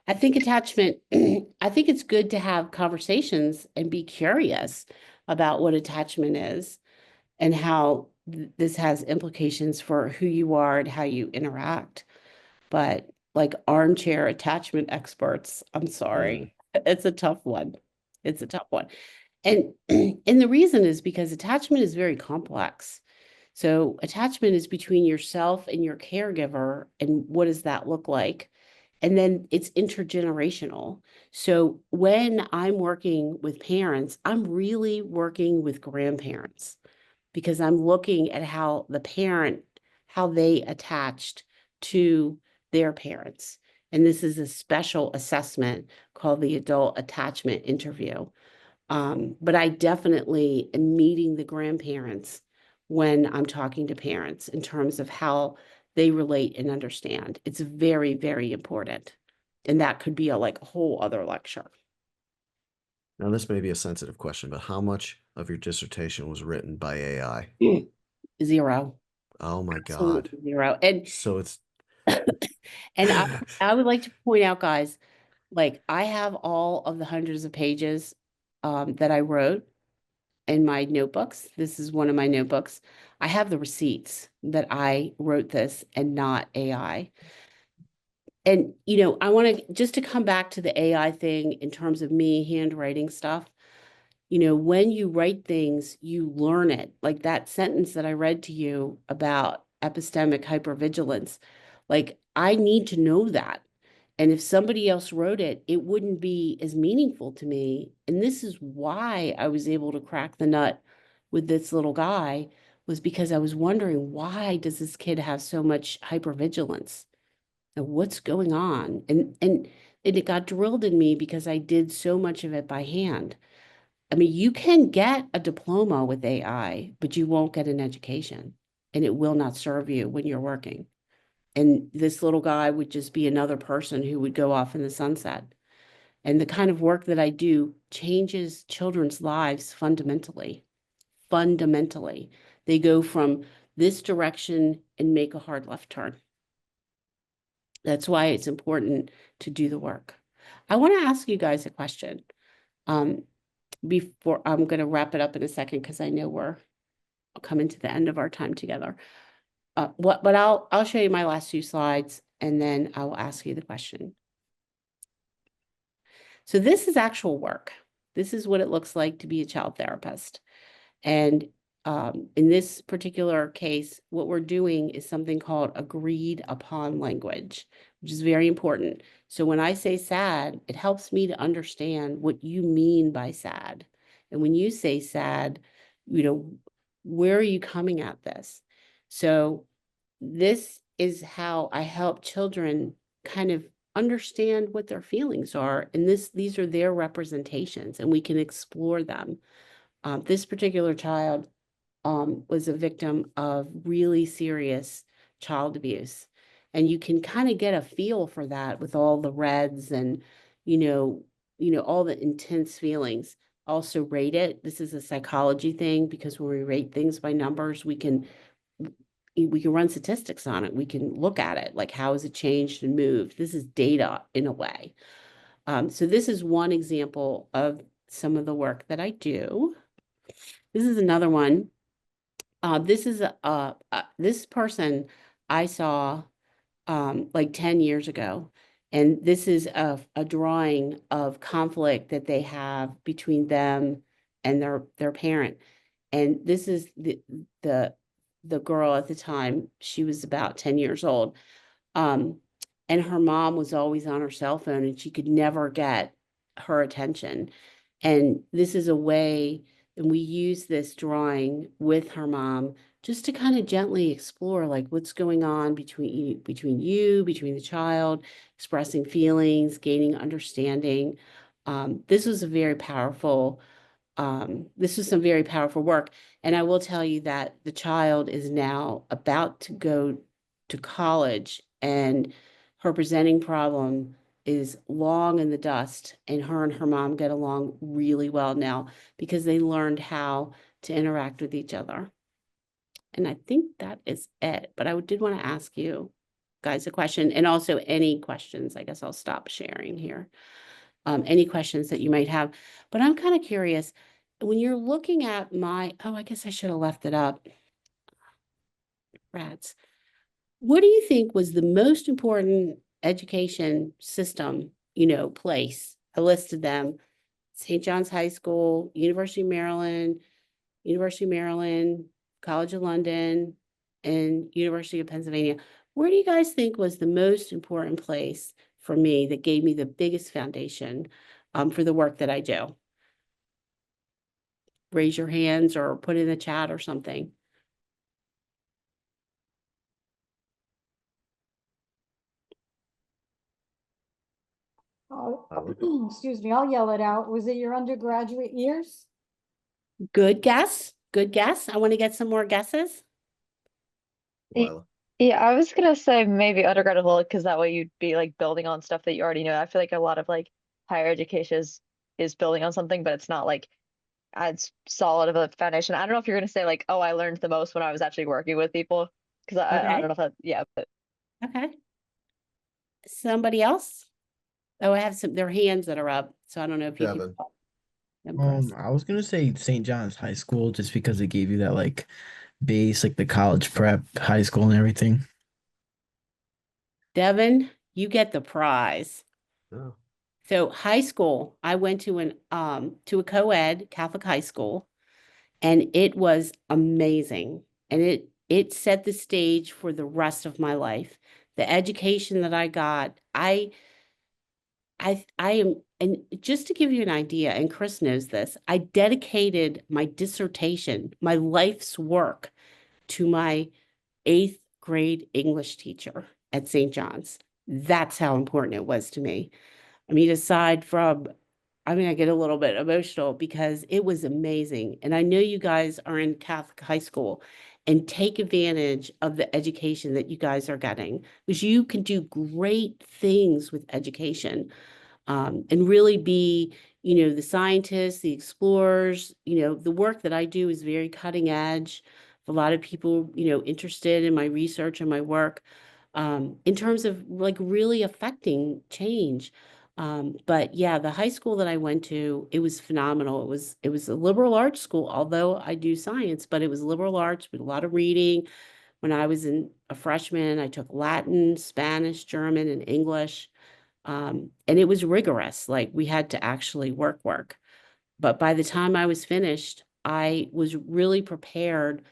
I think attachment, I think it's good to have conversations and be curious about what attachment is and how this has implications for who you are and how you interact. But like armchair attachment experts, I'm Mm. sorry, it's a tough one. It's a tough one. And and the reason is because attachment is very complex. So attachment is between yourself and your caregiver, and what does that look like? And then it's intergenerational. So when I'm working with parents, I'm really working with grandparents because I'm looking at how the parent, how they attached to their parents. And this is a special assessment called the adult attachment interview. But I definitely am meeting the grandparents when I'm talking to parents in terms of how they relate and understand. It's very, very important. And that could be a like a whole other lecture. Now, this may be a sensitive question, but how much of your dissertation was written by AI? Zero. Oh my God. Absolutely zero. And So it's and I would like to point out, guys, like I have all of the hundreds of pages that I wrote in my notebooks. This is one of my notebooks. I have the receipts that I wrote this and not AI. And, I want to just to come back to the AI thing in terms of me handwriting stuff. When you write things, you learn it. Like that sentence that I read to you about epistemic hypervigilance. Like I need to know that. And if somebody else wrote it, it wouldn't be as meaningful to me. And this is why I was able to crack the nut with this little guy, was because I was wondering, why does this kid have so much hypervigilance? And what's going on? And it got drilled in me because I did so much of it by hand. I mean, you can get a diploma with AI, but you won't get an education, and it will not serve you when you're working. And this little guy would just be another person who would go off in the sunset. And the kind of work that I do changes children's lives fundamentally. Fundamentally. They go from this direction and make a hard left turn. That's why it's important to do the work. I want to ask you guys a question. Um, Before I'm going to wrap it up in a second because I know we're coming to the end of our time together. But I'll show you my last two slides and then I will ask you the question. So this is actual work. This is what it looks like to be a child therapist. And in this particular case, what we're doing is something called agreed upon language, which is very important. So when I say sad, it helps me to understand what you mean by sad. And when you say sad, where are you coming at this? So this is how I help children kind of understand what their feelings are. And these are their representations, and we can explore them. This particular child was a victim of really serious child abuse. And you can kind of get a feel for that with all the reds and, all the intense feelings. Also rate it. This is a psychology thing because when we rate things by numbers, we can, we can run statistics on it. We can look at it, like how has it changed and moved? This is data in a way. So this is one example of some of the work that I do. This is another one. This is this person I saw like 10 years ago. And this is a drawing of conflict that they have between them and their parent. And this is the the girl at the time. She was about 10 years old. Um, and her mom was always on her cell phone and she could never get her attention. And this is a way, and we use this drawing with her mom just to kind of gently explore like what's going on between you, between the child, expressing feelings, gaining understanding. This was a very powerful this was some very powerful work. And I will tell you that the child is now about to go to college, and her presenting problem is long in the dust. And her mom get along really well now because they learned how to interact with each other. And I think that is it. But I did want to ask you guys a question, and also any questions. I guess I'll stop sharing here. Any questions that you might have. But I'm kind of curious, when you're looking at oh, I guess I should have left it up. Rats. What do you think was the most important education system, place? I listed them: St. John's High School, University of Maryland, College of London, and University of Pennsylvania. Where do you guys think was the most important place for me that gave me the biggest foundation for the work that I do? Raise your hands or put in the chat or something. Oh, excuse me, I'll yell it out. Was it your undergraduate years? Good guess. Good guess. I want to get some more guesses. Lila. Yeah, I was gonna say maybe undergraduate level because that way you'd be like building on stuff that you already know. I feel like a lot of like higher education is building on something, but it's not like as solid of a foundation. I don't know if you're gonna say like, oh, I learned the most when I was actually working with people, because I Okay. don't know if that, yeah, but Okay. Somebody else? Oh, I have their hands that are up, so I don't know if you Devin. can. I was gonna say St. John's High School just because it gave you that like base, like the college prep, high school and everything. Devin, you get the prize. Oh. So high school, I went to a co-ed Catholic high school, and it was amazing. And it set the stage for the rest of my life. The education that I got, I am, and just to give you an idea, and Chris knows this, I dedicated my dissertation, my life's work, to my 8th grade English teacher at St. John's. That's how important it was to me. I mean, aside from, I get a little bit emotional because it was amazing. And I know you guys are in Catholic high school, and take advantage of the education that you guys are getting, because you can do great things with education, and really be, the scientists, the explorers. The work that I do is very cutting edge. A lot of people, interested in my research and my work, in terms of like really affecting change. But yeah, the high school that I went to, it was phenomenal. It was a liberal arts school, although I do science, but it was liberal arts with a lot of reading. When I was a freshman, I took Latin, Spanish, German, and English. And it was rigorous. Like we had to actually work. But by the time I was finished, I was really prepared.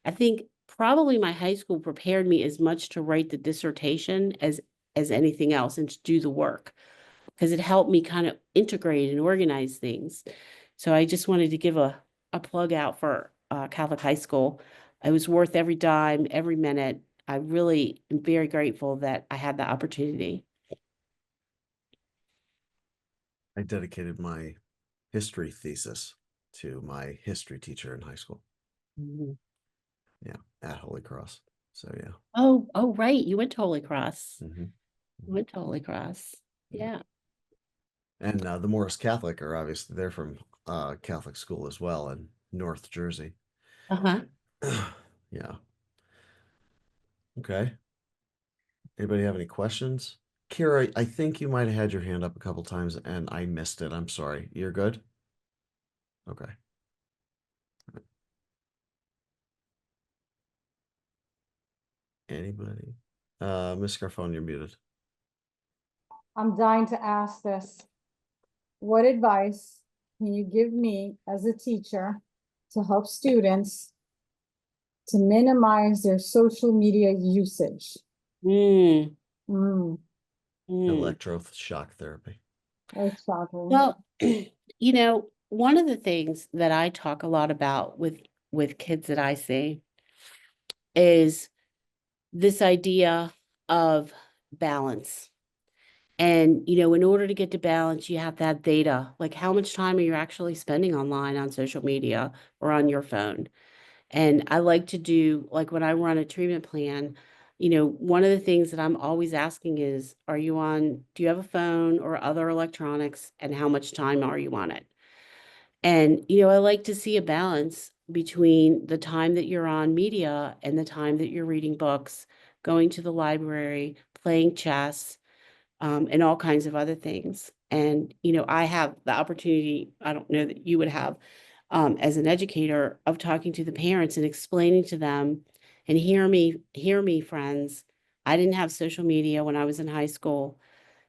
I think probably my high school prepared me as much to write the dissertation as anything else, and to do the work, because it helped me kind of integrate and organize things. So I just wanted to give a plug out for Catholic high school. It was worth every dime, every minute. I really am very grateful that I had the opportunity. I dedicated my history thesis to my history teacher in high school. Mhm. Yeah, at Holy Cross. So yeah. Oh, right. You went to Holy Cross. Mhm. You went to Holy Cross. Yeah. And the Morris Catholic are obviously, they're from Catholic school as well in North Jersey. Uh-huh. Yeah. Okay. Anybody have any questions? Kira, I think you might have had your hand up a couple times and I missed it. I'm sorry. You're good? Okay. Anybody? Miss Garfone, you're muted. I'm dying to ask this. What advice can you give me as a teacher to help students to minimize their social media usage? Mm, Mm, mm. Electroshock therapy. that's shocking. Well, one of the things that I talk a lot about with kids that I see is this idea of balance. And, in order to get to balance, you have to have data. Like, how much time are you actually spending online on social media or on your phone? And I like to do, like, when I run a treatment plan, one of the things that I'm always asking is, do you have a phone or other electronics, and how much time are you on it? And, I like to see a balance between the time that you're on media and the time that you're reading books, going to the library, playing chess, and all kinds of other things. And, I have the opportunity, I don't know that you would have, as an educator, of talking to the parents and explaining to them, and hear me, friends. I didn't have social media when I was in high school.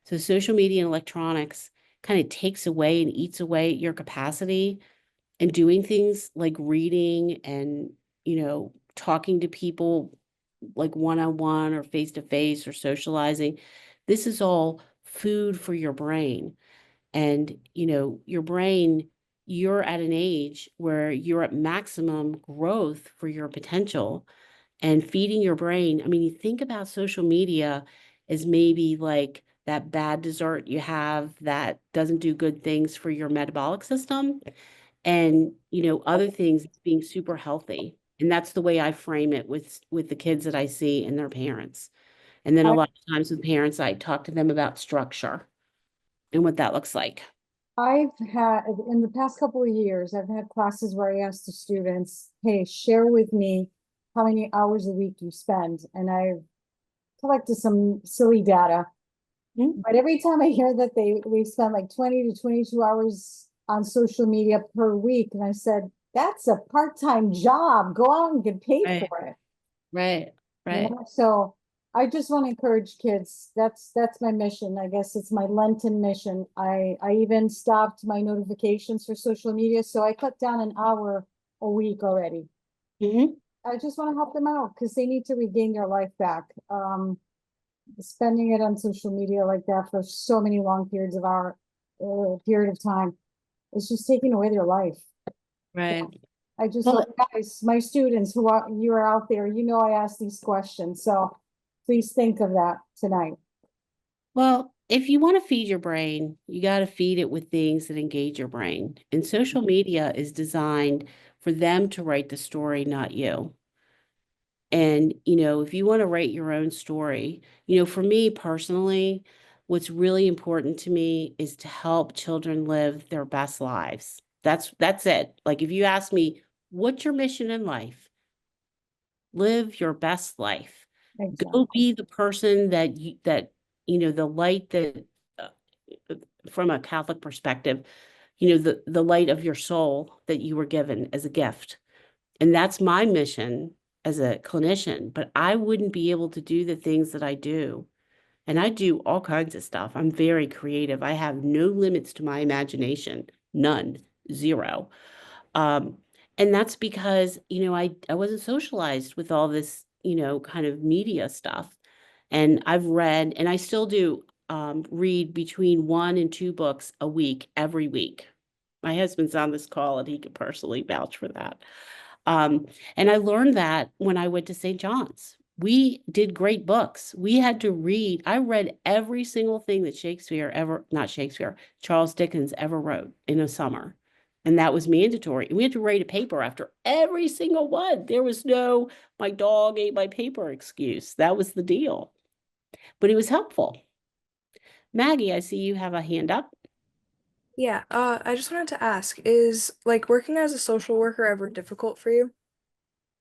So social media and electronics kind of takes away and eats away at your capacity and doing things like reading and, talking to people like one-on-one or face-to-face or socializing. This is all food for your brain. And, your brain, you're at an age where you're at maximum growth for your potential, and feeding your brain. I mean, you think about social media as maybe like that bad dessert you have that doesn't do good things for your metabolic system, and other things being super healthy. And that's the way I frame it with the kids that I see and their parents. And then a I, lot of times with parents, I talk to them about structure and what that looks like. I've had, in the past couple of years, I've had classes where I asked the students, hey, share with me how many hours a week you spend. And I've collected some silly data. Mhm. But every time I hear that they spend like 20 to 22 hours on social media per week, and I said, that's a part-time job. Go out and get paid Right, for it. right, You right. know, so I just want to encourage kids. That's my mission. I guess it's my Lenten mission. I even stopped my notifications for social media, so I cut down an hour a week already. Mhm. I just want to help them out because they need to regain their life back. Spending it on social media like that for so many long periods of period of time, it's just taking away their life. Right. I just Well, hope, guys, my students who are you are out there, I ask these questions, so please think of that tonight. Well, if you want to feed your brain, you got to feed it with things that engage your brain. And social media is designed for them to write the story, not you. And, if you want to write your own story, for me personally, what's really important to me is to help children live their best lives. That's it. Like, if you ask me, what's your mission in life? Live your best life. Exactly. Go be the person the light that, uh, from a Catholic perspective, the light of your soul that you were given as a gift. And that's my mission as a clinician, but I wouldn't be able to do the things that I do. And I do all kinds of stuff. I'm very creative. I have no limits to my imagination, none, zero. Um, and that's because, I wasn't socialized with all this, kind of media stuff. And I've read, and I still do, read between 1 and 2 books a week, every week. My husband's on this call and he could personally vouch for that. And I learned that when I went to St. John's. We did great books. We had to read. I read every single thing that not Shakespeare, Charles Dickens ever wrote in a summer. And that was mandatory. We had to write a paper after every single one. There was no, my dog ate my paper excuse. That was the deal. But it was helpful. Maggie, I see you have a hand up. Yeah, I just wanted to ask, is like working as a social worker ever difficult for you?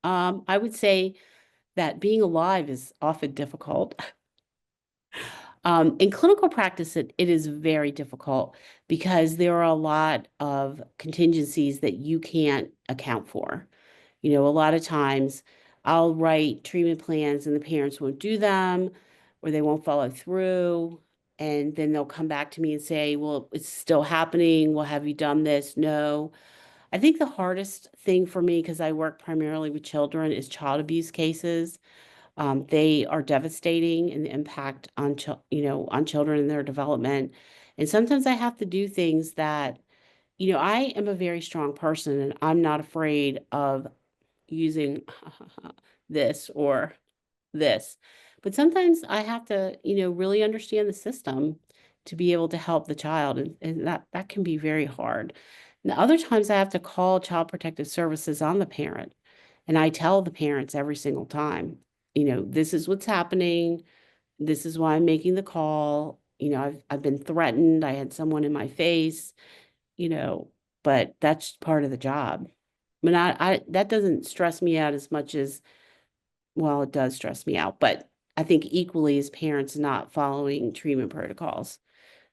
I would say that being alive is often difficult. In clinical practice, it is very difficult because there are a lot of contingencies that you can't account for. You know, a lot of times I'll write treatment plans and the parents won't do them or they won't follow through. And then they'll come back to me and say, well, it's still happening. Well, have you done this? No. I think the hardest thing for me, because I work primarily with children, is child abuse cases. They are devastating in the impact on on children and their development. And sometimes I have to do things that, I am a very strong person and I'm not afraid of using this or this. But sometimes I have to, really understand the system to be able to help the child. And that can be very hard. And other times I have to call Child Protective Services on the parent. And I tell the parents every single time, this is what's happening. This is why I'm making the call. I've been threatened. I had someone in my face, you know, but that's part of the job. I mean, I that doesn't stress me out as much as, well, it does stress me out, but I think equally as parents not following treatment protocols.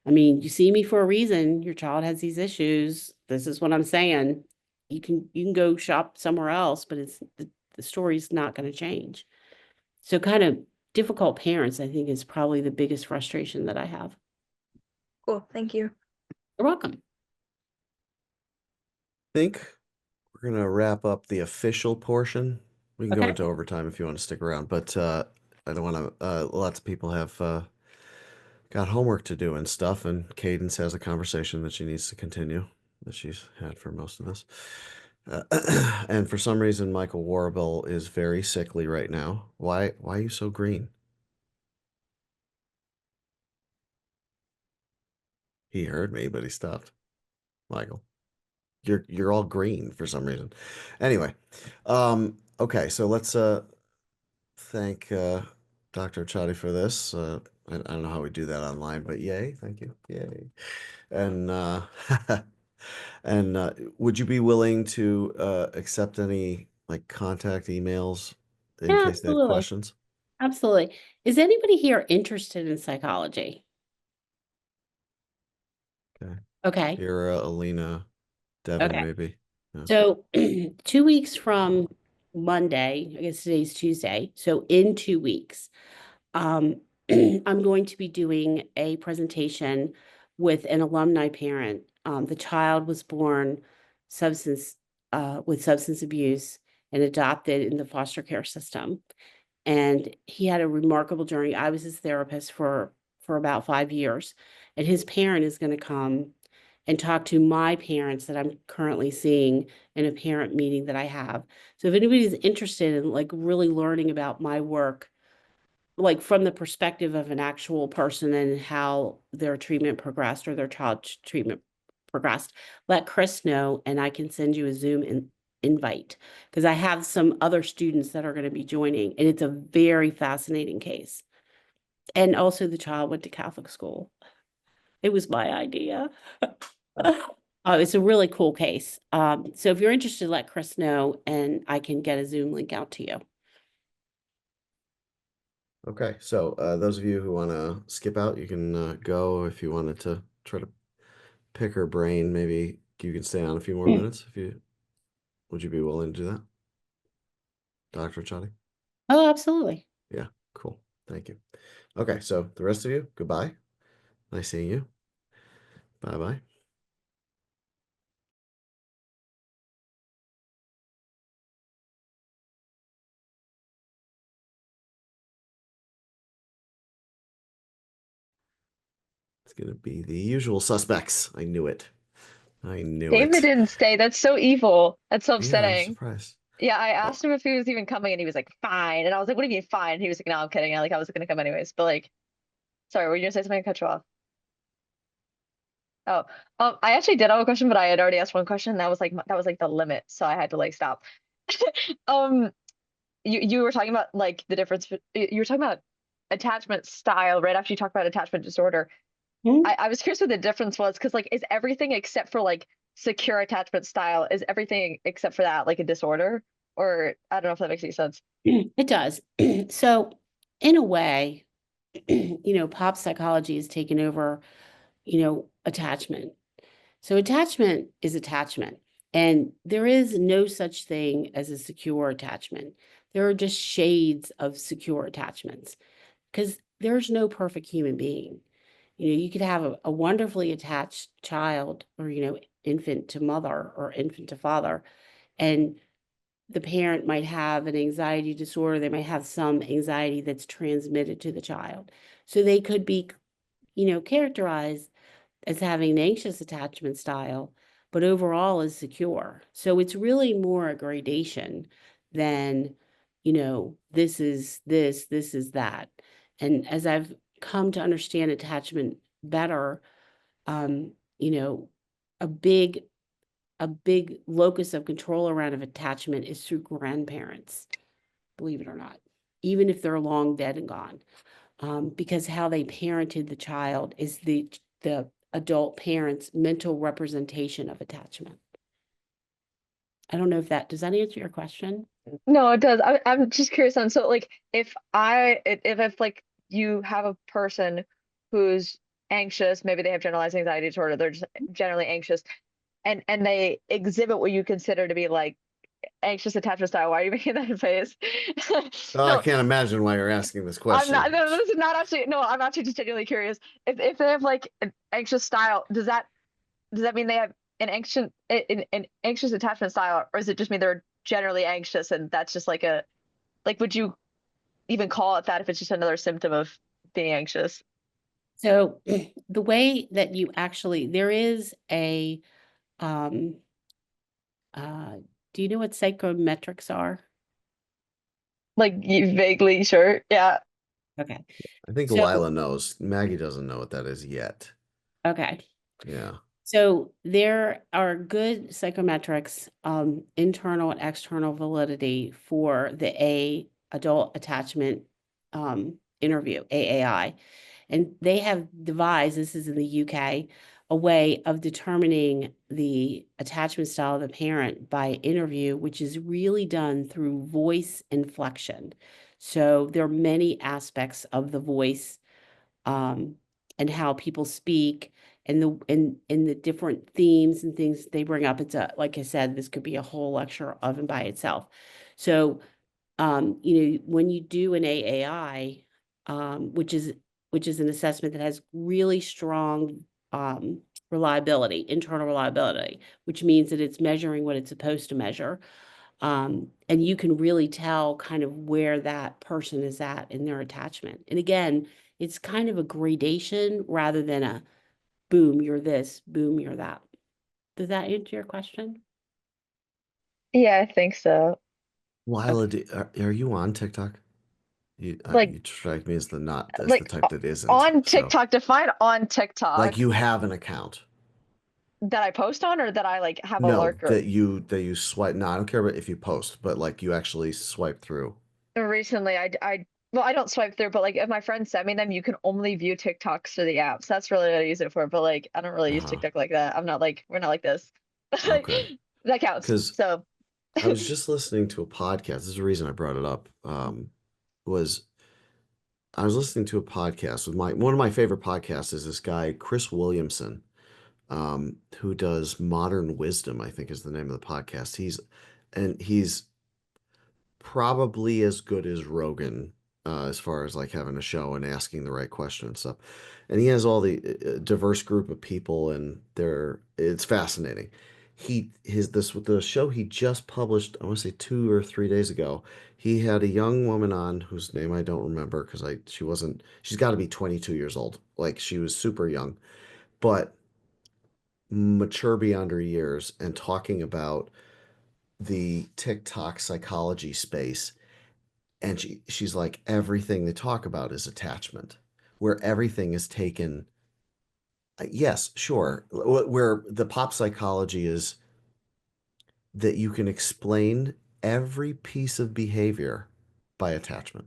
I mean, you see me for a reason. Your child has these issues. This is what I'm saying. You can go shop somewhere else, but the story's not going to change. So kind of difficult parents, I think, is probably the biggest frustration that I have. Cool. Thank you. You're welcome. Think we're gonna wrap up the official portion. We can go Okay. into overtime if you want to stick around, but I don't want to. Lots of people have got homework to do and stuff, and Cadence has a conversation that she needs to continue that she's had for most of this. And for some reason, Michael Warble is very sickly right now. Why are you so green? He heard me, but he stopped. Michael, you're all green for some reason. Anyway, okay, so let's thank Dr. Acsadi for this. I don't know how we do that online, but yay, thank you, yay. And and would you be willing to accept any like contact emails in Yeah, case they have absolutely. questions? Absolutely. Is anybody here interested in psychology? Okay. Okay. Here, Alina, Devin, Okay. maybe. Yeah. So 2 weeks from Monday, I guess today's Tuesday. So in 2 weeks, I'm going to be doing a presentation with an alumni parent. The child was born substance with substance abuse and adopted in the foster care system. And he had a remarkable journey. I was his therapist for about 5 years, and his parent is going to come and talk to my parents that I'm currently seeing in a parent meeting that I have. So if anybody's interested in like really learning about my work, like from the perspective of an actual person and how their treatment progressed or their child's treatment progressed, let Chris know and I can send you a Zoom invite because I have some other students that are going to be joining, and it's a very fascinating case. And also the child went to Catholic school. It was my idea. It's a really cool case. So if you're interested, let Chris know and I can get a Zoom link out to you. Okay, so those of you who want to skip out, you can go. If you wanted to try to pick her brain, maybe you can stay on a few more minutes. Would you be willing to do that, Dr. Chadi? Oh, absolutely. Yeah, cool. Thank you. Okay, so the rest of you, goodbye. Nice seeing you. Bye-bye. It's gonna be the usual suspects. I knew it. I knew David it. didn't stay. That's so evil. That's so Yeah, I'm upsetting. surprised. Yeah, I Oh, asked him if he was even coming and he was like, fine. And I was like, what do you mean fine? He was like, no, I'm kidding. I was gonna come anyways. But like, sorry, were you gonna say something? I cut you off. Oh, I actually did have a question, but I had already asked one question. That was like the limit, so I had to like stop. Um, you were talking about like the difference. You were talking about attachment style right after you talked about attachment disorder. Mhm. I was curious what the difference was because like is everything except for like secure attachment style, is everything except for that like a disorder? Or I don't know if that makes any sense. It does. So, in a way, pop psychology has taken over, attachment. So, attachment is attachment, and there is no such thing as a secure attachment. There are just shades of secure attachments because there's no perfect human being. You could have a wonderfully attached child or, infant to mother or infant to father, and the parent might have an anxiety disorder. They might have some anxiety that's transmitted to the child. So they could be, characterized as having an anxious attachment style, but overall is secure. So it's really more a gradation than, this is this is that. And as I've come to understand attachment better, um, you know, a big locus of control around of attachment is through grandparents, believe it or not, even if they're long dead and gone, because how they parented the child is the adult parent's mental representation of attachment. I don't know if does that answer your question? No, it does. I'm just curious on, so like if like you have a person who's anxious, maybe they have generalized anxiety disorder, they're just generally anxious, and they exhibit what you consider to be like anxious attachment style. Why are you making that face? Oh, I No, can't imagine why you're asking this I'm not. question. No, this is not actually. No, I'm actually just genuinely curious. If they have like an anxious style, does that mean they have an anxious attachment style, or does it just mean they're generally anxious and that's just like would you even call it that if it's just another symptom of being anxious? So the way that there is a, um, do you know what psychometrics are? Like you vaguely sure? Yeah. Okay. I think So, Lila knows. Maggie doesn't know what that is yet. okay. Yeah. So there are good psychometrics, internal and external validity for the adult attachment interview, AAI. And they have devised, this is in the UK, a way of determining the attachment style of the parent by interview, which is really done through voice inflection. So there are many aspects of the voice, and how people speak and the different themes and things they bring up. It's like I said, this could be a whole lecture of and by itself. So, when you do an AAI, which is an assessment that has really strong reliability, internal reliability, which means that it's measuring what it's supposed to measure. And you can really tell kind of where that person is at in their attachment. And again, it's kind of a gradation rather than a boom, you're this, boom, you're that. Does that answer your question? Yeah, I think so. Lila, are you on TikTok? Like You strike me as the like type that isn't. on So, TikTok, define on like, TikTok you have an account. that I post on or that I like have a No, lurker. that you swipe. No, I don't care about if you post, but like you actually swipe through. Recently, I well, I don't swipe through, but like if my friends send me them, you can only view TikToks through the app. So that's really what I use it for. But like, I don't really use Uh-huh. TikTok like that. I'm not like we're not like this. Okay. That counts. Because So I was just listening to a podcast. This is the reason I brought it up. Was I was listening to a podcast with one of my favorite podcasts is this guy, Chris Williamson, who does Modern Wisdom, I think is the name of the podcast. He's probably as good as Rogan, as far as like having a show and asking the right question and stuff. And he has all the diverse group of people, and it's fascinating. The show he just published, I want to say 2 or 3 days ago. He had a young woman on whose name I don't remember because she's got to be 22 years old. Like she was super young, but mature beyond her years, and talking about the TikTok psychology space. And she's like, everything they talk about is attachment, where everything is taken. Yes, sure. Where the pop psychology is that you can explain every piece of behavior by attachment,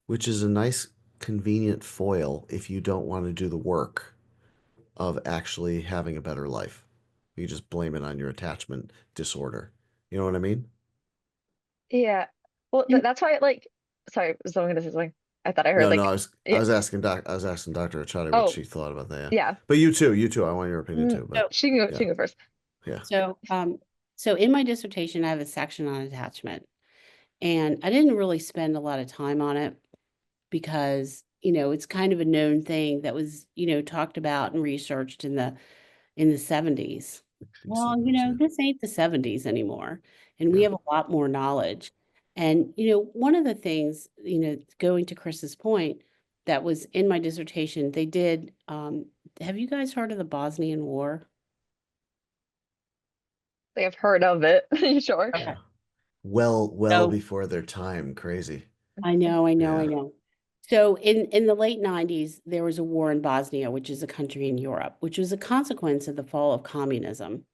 which is a nice, convenient foil if you don't want to do the work of actually having a better life. You just blame it on your attachment disorder. You know what I mean? Yeah. Well, And that's why like sorry, was someone gonna say something? I thought I heard No, no, like I yeah. was asking I was asking Dr. Acsadi what Oh, she thought about that. Yeah. yeah. But you too. I want your opinion too. so, But She can go yeah, first. yeah. so in my dissertation, I have a section on attachment, and I didn't really spend a lot of time on it because, it's kind of a known thing that was, talked about and researched in the 70s. Well, 60s, yeah. this ain't the 70s anymore, and we Yeah. have a lot more knowledge. And, one of the things, going to Chris's point, that was in my dissertation, they did, have you guys heard of the Bosnian War? Like I've heard of it. You sure? Okay. Yeah. Well So before their time. Crazy. I know, I know, I Yeah. know. So in the late 90s, there was a war in Bosnia, which is a country in Europe, which was a consequence of the fall of communism.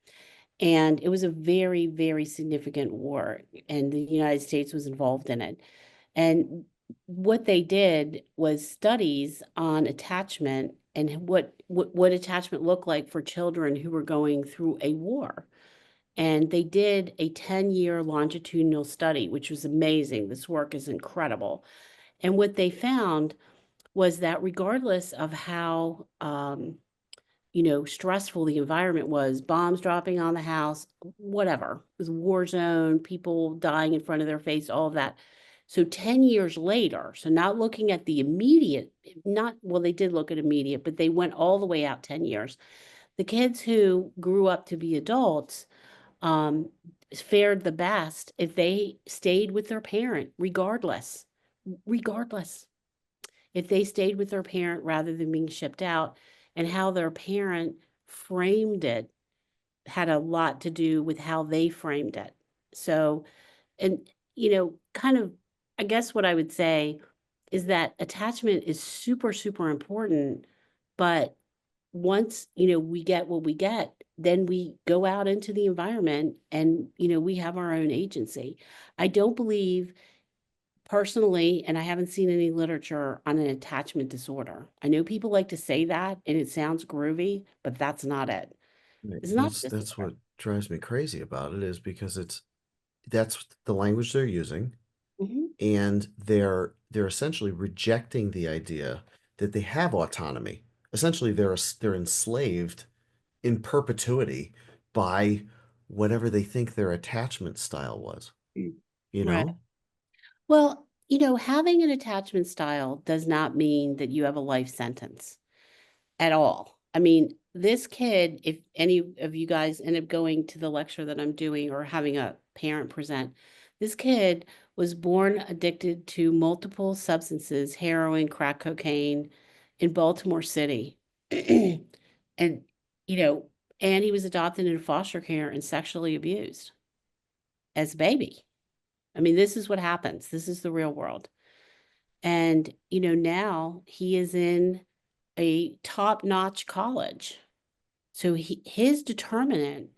And it was a very, very significant war, and the United States was involved in it. And what they did was studies on attachment and what attachment looked like for children who were going through a war. And they did a 10-year longitudinal study, which was amazing. This work is incredible. And what they found was that regardless of how stressful the environment was, bombs dropping on the house, whatever, it was a war zone, people dying in front of their face, all of that. So 10 years later, so not looking at the immediate, not, well, they did look at immediate, but they went all the way out 10 years. The kids who grew up to be adults um, fared the best if they stayed with their parent, regardless if they stayed with their parent rather than being shipped out, and how their parent framed it had a lot to do with how they framed it. So, and, kind of, I guess what I would say is that attachment is super, super important. But once, we get what we get, then we go out into the environment and, we have our own agency. I don't believe personally, and I haven't seen any literature on an attachment disorder. I know people like to say that and it sounds groovy, but that's not it. It's not a That's disorder. what drives me crazy about it is because that's the language they're using, Mhm. and they're essentially rejecting the idea that they have autonomy. Essentially, they're enslaved in perpetuity by whatever they think their attachment style was, Mm. you Right. know? Well, having an attachment style does not mean that you have a life sentence at all. I mean, this kid, if any of you guys end up going to the lecture that I'm doing or having a parent present, this kid was born addicted to multiple substances, heroin, crack cocaine, in Baltimore City. And, you know, and he was adopted into foster care and sexually abused as a baby. I mean, this is what happens. This is the real world. And, now he is in a top-notch college. So his determinant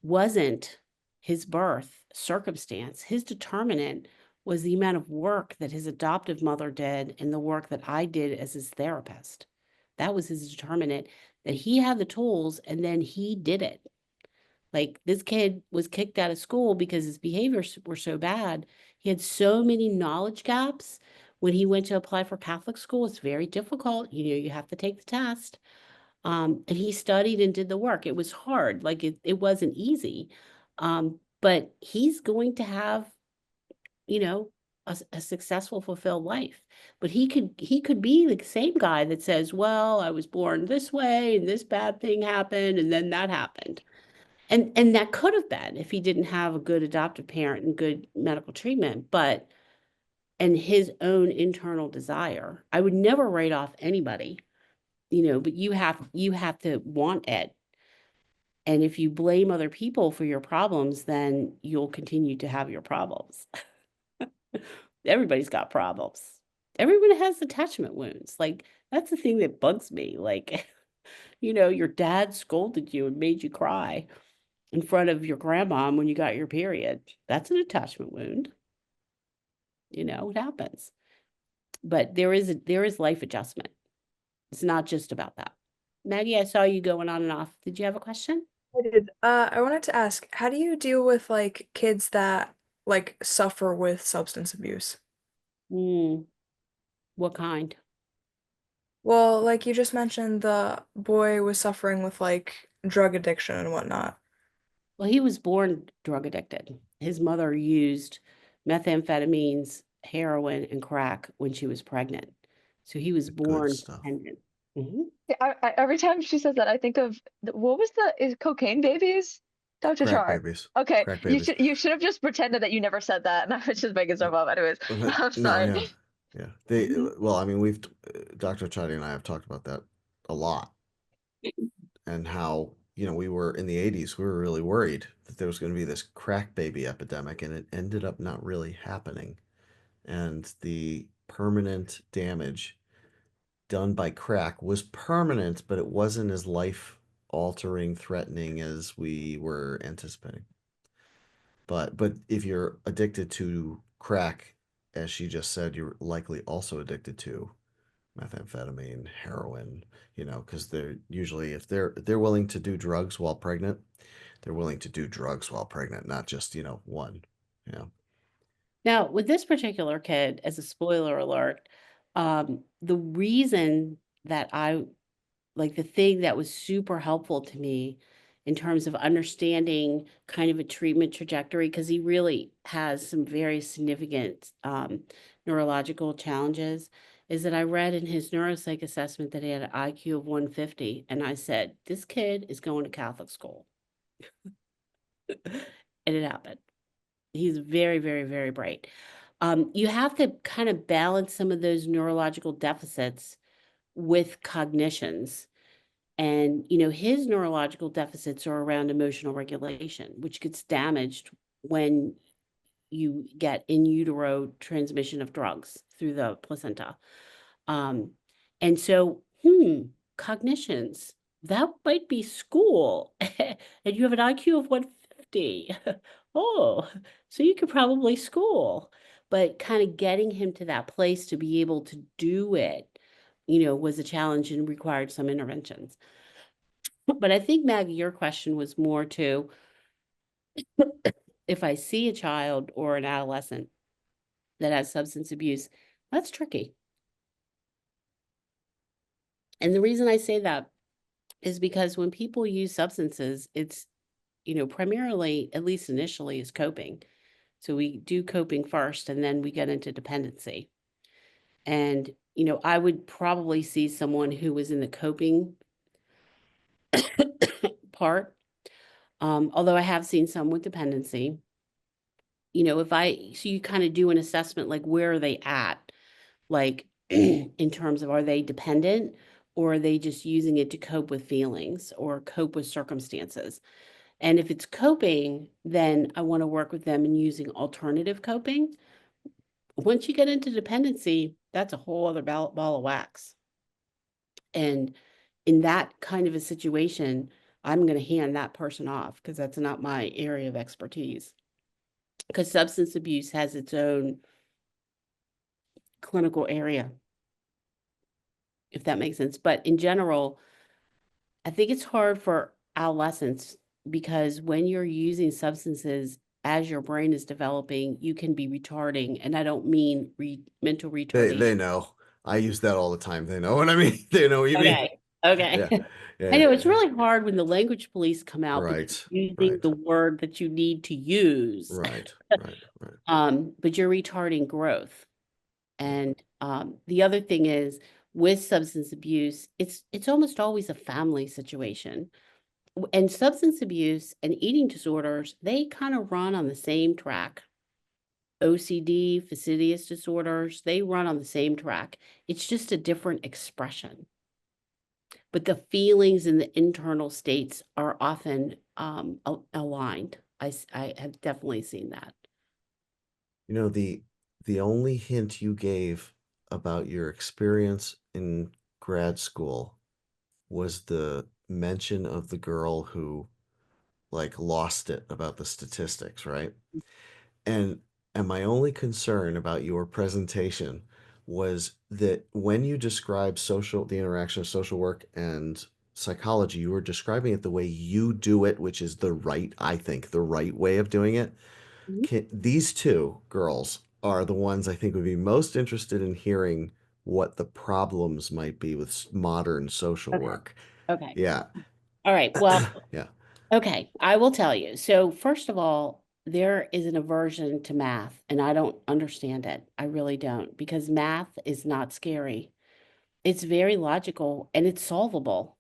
wasn't his birth circumstance. His determinant was the amount of work that his adoptive mother did and the work that I did as his therapist. That was his determinant, that he had the tools and then he did it. Like, this kid was kicked out of school because his behaviors were so bad. He had so many knowledge gaps. When he went to apply for Catholic school, it's very difficult. You have to take the test. And he studied and did the work. It was hard. Like, it wasn't easy. But he's going to have, a successful, fulfilled life. But he could be the same guy that says, well, I was born this way and this bad thing happened and then that happened. And that could have been if he didn't have a good adoptive parent and good medical treatment, and his own internal desire. I would never write off anybody, but you have to want it. And if you blame other people for your problems, then you'll continue to have your problems. Everybody's got problems. Everyone has attachment wounds. Like, that's the thing that bugs me. Like, your dad scolded you and made you cry in front of your grandma when you got your period. That's an attachment wound. It happens. But there is life adjustment. It's not just about that. Maggie, I saw you going on and off. Did you have a question? I did. I wanted to ask, how do you deal with like kids that like suffer with substance abuse? Mm, what kind? Well, like you just mentioned, the boy was suffering with like drug addiction and whatnot. Well, he was born drug addicted. His mother used methamphetamines, heroin, and crack when she was pregnant. So he was Good born stuff. dependent. Mhm. Yeah, every time she says that, I think of what was is cocaine babies? Dr. Crack Char. babies. Okay, Crack babies. you should have just pretended that you never said that, and I was just making stuff up. Anyways, But I'm no, sorry. yeah. Yeah. They, Mhm. well, I mean, we've, Dr. Chadi and I have talked about that a lot and how, we were in the 80s, we were really worried that there was going to be this crack baby epidemic, and it ended up not really happening. And the permanent damage done by crack was permanent, but it wasn't as life altering, threatening as we were anticipating. But if you're addicted to crack, as she just said, you're likely also addicted to methamphetamine, heroin, because they're usually, if they're willing to do drugs while pregnant, they're willing to do drugs while pregnant, not just, one. Yeah. Now, with this particular kid, as a spoiler alert, the reason that the thing that was super helpful to me in terms of understanding kind of a treatment trajectory, because he really has some very significant neurological challenges, is that I read in his neuropsych assessment that he had an IQ of 150. And I said, this kid is going to Catholic school. And it happened. He's very, very, very bright. You have to kind of balance some of those neurological deficits with cognitions. And, his neurological deficits are around emotional regulation, which gets damaged when you get in utero transmission of drugs through the placenta. Um, and so, cognitions, that might be school. And you have an IQ of 150. Oh, so you could probably school. But kind of getting him to that place to be able to do it, was a challenge and required some interventions. But I think, Maggie, your question was more to if I see a child or an adolescent that has substance abuse, that's tricky. And the reason I say that is because when people use substances, it's, primarily, at least initially, is coping. So we do coping first and then we get into dependency. And, I would probably see someone who was in the coping part. Although I have seen some with dependency. So you kind of do an assessment, like where are they at? Like in terms of, are they dependent or are they just using it to cope with feelings or cope with circumstances? And if it's coping, then I want to work with them in using alternative coping. Once you get into dependency, that's a whole other ball of wax. And in that kind of a situation, I'm going to hand that person off because that's not my area of expertise. Because substance abuse has its own clinical area, if that makes sense. But in general, I think it's hard for adolescents because when you're using substances as your brain is developing, you can be retarding. And I don't mean mental They retardation. know. I use that all the time. They know what I mean. They know what you mean. Okay. Okay. Yeah. Yeah. I know it's Yeah. really hard when the language police come out because Right. you're using Right. the word that you need to use. Right. Right. Right. But you're retarding growth. And the other thing is with substance abuse, it's almost always a family situation. And substance abuse and eating disorders, they kind of run on the same track. OCD, fastidious disorders, they run on the same track. It's just a different expression. But the feelings and the internal states are often aligned. I have definitely seen that. The only hint you gave about your experience in grad school was the mention of the girl who like lost it about the statistics, right? And and my only concern about your presentation was that when you describe the interaction of social work and psychology, you were describing it the way you do it, which is I think, the right way of doing it. Mhm. These two girls are the ones I think would be most interested in hearing what the problems might be with modern social Okay. work. Okay. Yeah. All right. Well, Yeah. okay. I will tell you. So first of all, there is an aversion to math, and I don't understand it. I really don't, because math is not scary. It's very logical and it's solvable.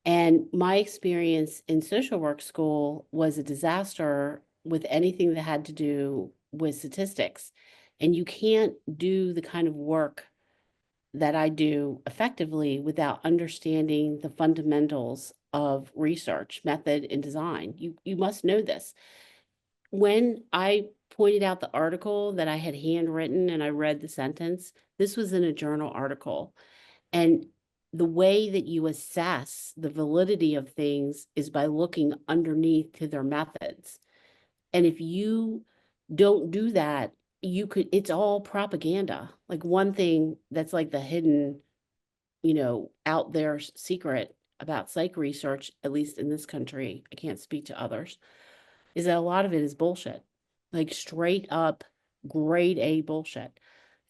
And my experience in social work school was a disaster with anything that had to do with statistics. And you can't do the kind of work that I do effectively without understanding the fundamentals of research, method, and design. You must know this. When I pointed out the article that I had handwritten and I read the sentence, this was in a journal article. And the way that you assess the validity of things is by looking underneath to their methods. And if you don't do that, it's all propaganda. Like one thing that's like the hidden, out there secret about psych research, at least in this country, I can't speak to others, is that a lot of it is bullshit. Like straight up grade A bullshit.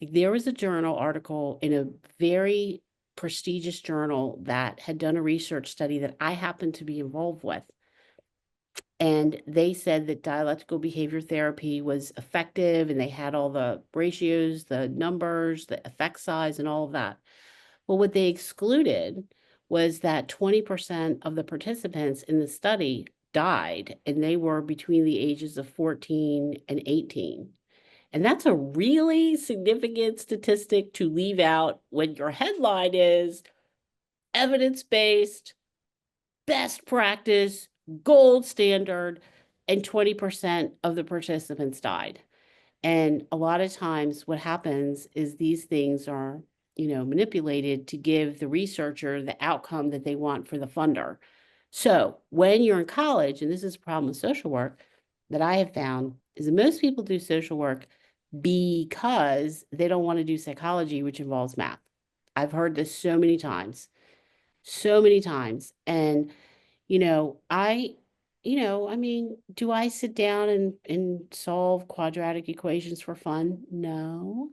Like there was a journal article in a very prestigious journal that had done a research study that I happened to be involved with. And they said that dialectical behavior therapy was effective and they had all the ratios, the numbers, the effect size, and all of that. Well, what they excluded was that 20% of the participants in the study died, and they were between the ages of 14 and 18. And that's a really significant statistic to leave out when your headline is evidence-based, best practice, gold standard, and 20% of the participants died. And a lot of times what happens is these things are, manipulated to give the researcher the outcome that they want for the funder. So when you're in college, and this is a problem with social work that I have found, is that most people do social work because they don't want to do psychology, which involves math. I've heard this so many times, so many times. And I mean, do I sit down and solve quadratic equations for fun? No,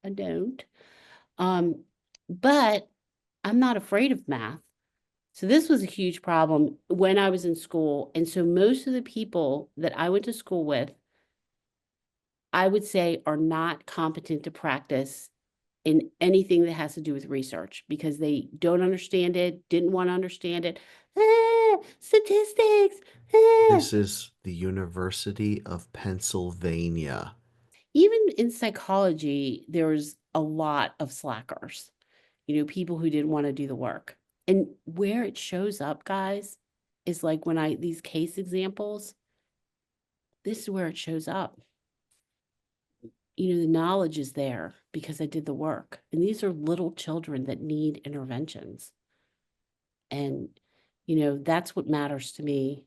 I don't. But I'm not afraid of math. So this was a huge problem when I was in school. And so most of the people that I went to school with, I would say are not competent to practice in anything that has to do with research because they don't understand it, didn't want to understand it. Statistics. This is the University of Pennsylvania. Even in psychology, there's a lot of slackers, people who didn't want to do the work. And where it shows up, guys, is like these case examples, this is where it shows up. The knowledge is there because I did the work. And these are little children that need interventions. And, that's what matters to me.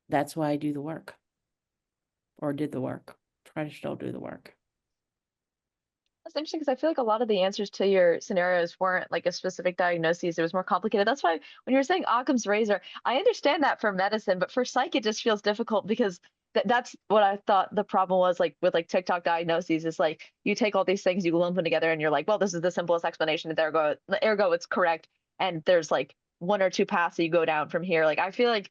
That's why I do the work or did the work. Try to still do the work. That's interesting because I feel like a lot of the answers to your scenarios weren't like a specific diagnosis. It was more complicated. That's why when you were saying Occam's razor, I understand that for medicine, but for psych, it just feels difficult because that's what I thought the problem was like with like TikTok diagnoses is like you take all these things, you lump them together, and you're like, well, this is the simplest explanation, and ergo it's correct. And there's like one or two paths that you go down from here. Like I feel like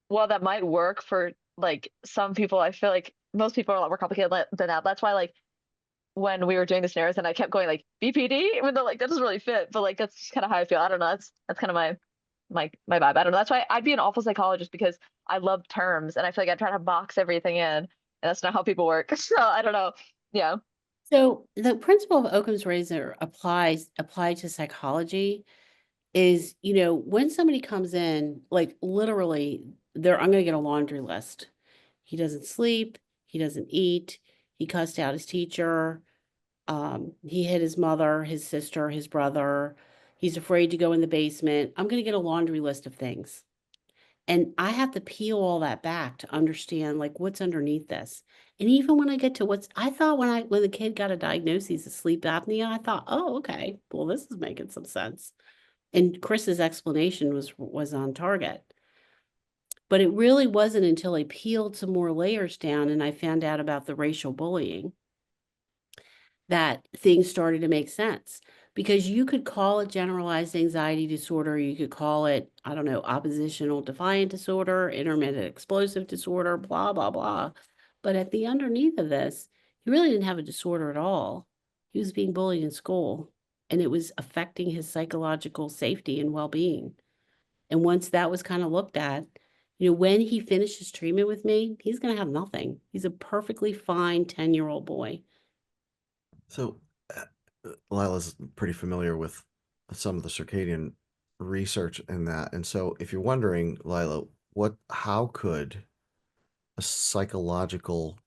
while that might work for like some people, I feel like most people are a lot more complicated than that. That's why like when we were doing the scenarios and I kept going like BPD, even though like that doesn't really fit, but like that's just kind of how I feel. I don't know. That's kind of my vibe. I don't know. That's why I'd be an awful psychologist because I love terms and I feel like I try to box everything in, and that's not how people work. So I don't know. Yeah. So the principle of Occam's razor applied to psychology is, when somebody comes in, like literally, I'm going to get a laundry list. He doesn't sleep. He doesn't eat. He cussed out his teacher. He hit his mother, his sister, his brother. He's afraid to go in the basement. I'm going to get a laundry list of things. And I have to peel all that back to understand like what's underneath this. And even when I get to I thought when the kid got a diagnosis of sleep apnea, I thought, oh, okay, well, this is making some sense. And Chris's explanation was on target. But it really wasn't until I peeled some more layers down and I found out about the racial bullying that things started to make sense. Because you could call it generalized anxiety disorder, you could call it, I don't know, oppositional defiant disorder, intermittent explosive disorder, blah, blah, blah. But at the underneath of this, he really didn't have a disorder at all. He was being bullied in school, and it was affecting his psychological safety and well-being. And once that was kind of looked at, when he finishes treatment with me, he's going to have nothing. He's a perfectly fine 10-year-old boy. So, Lila's pretty familiar with some of the circadian research in that. And so, if you're wondering, Lila, how could psychological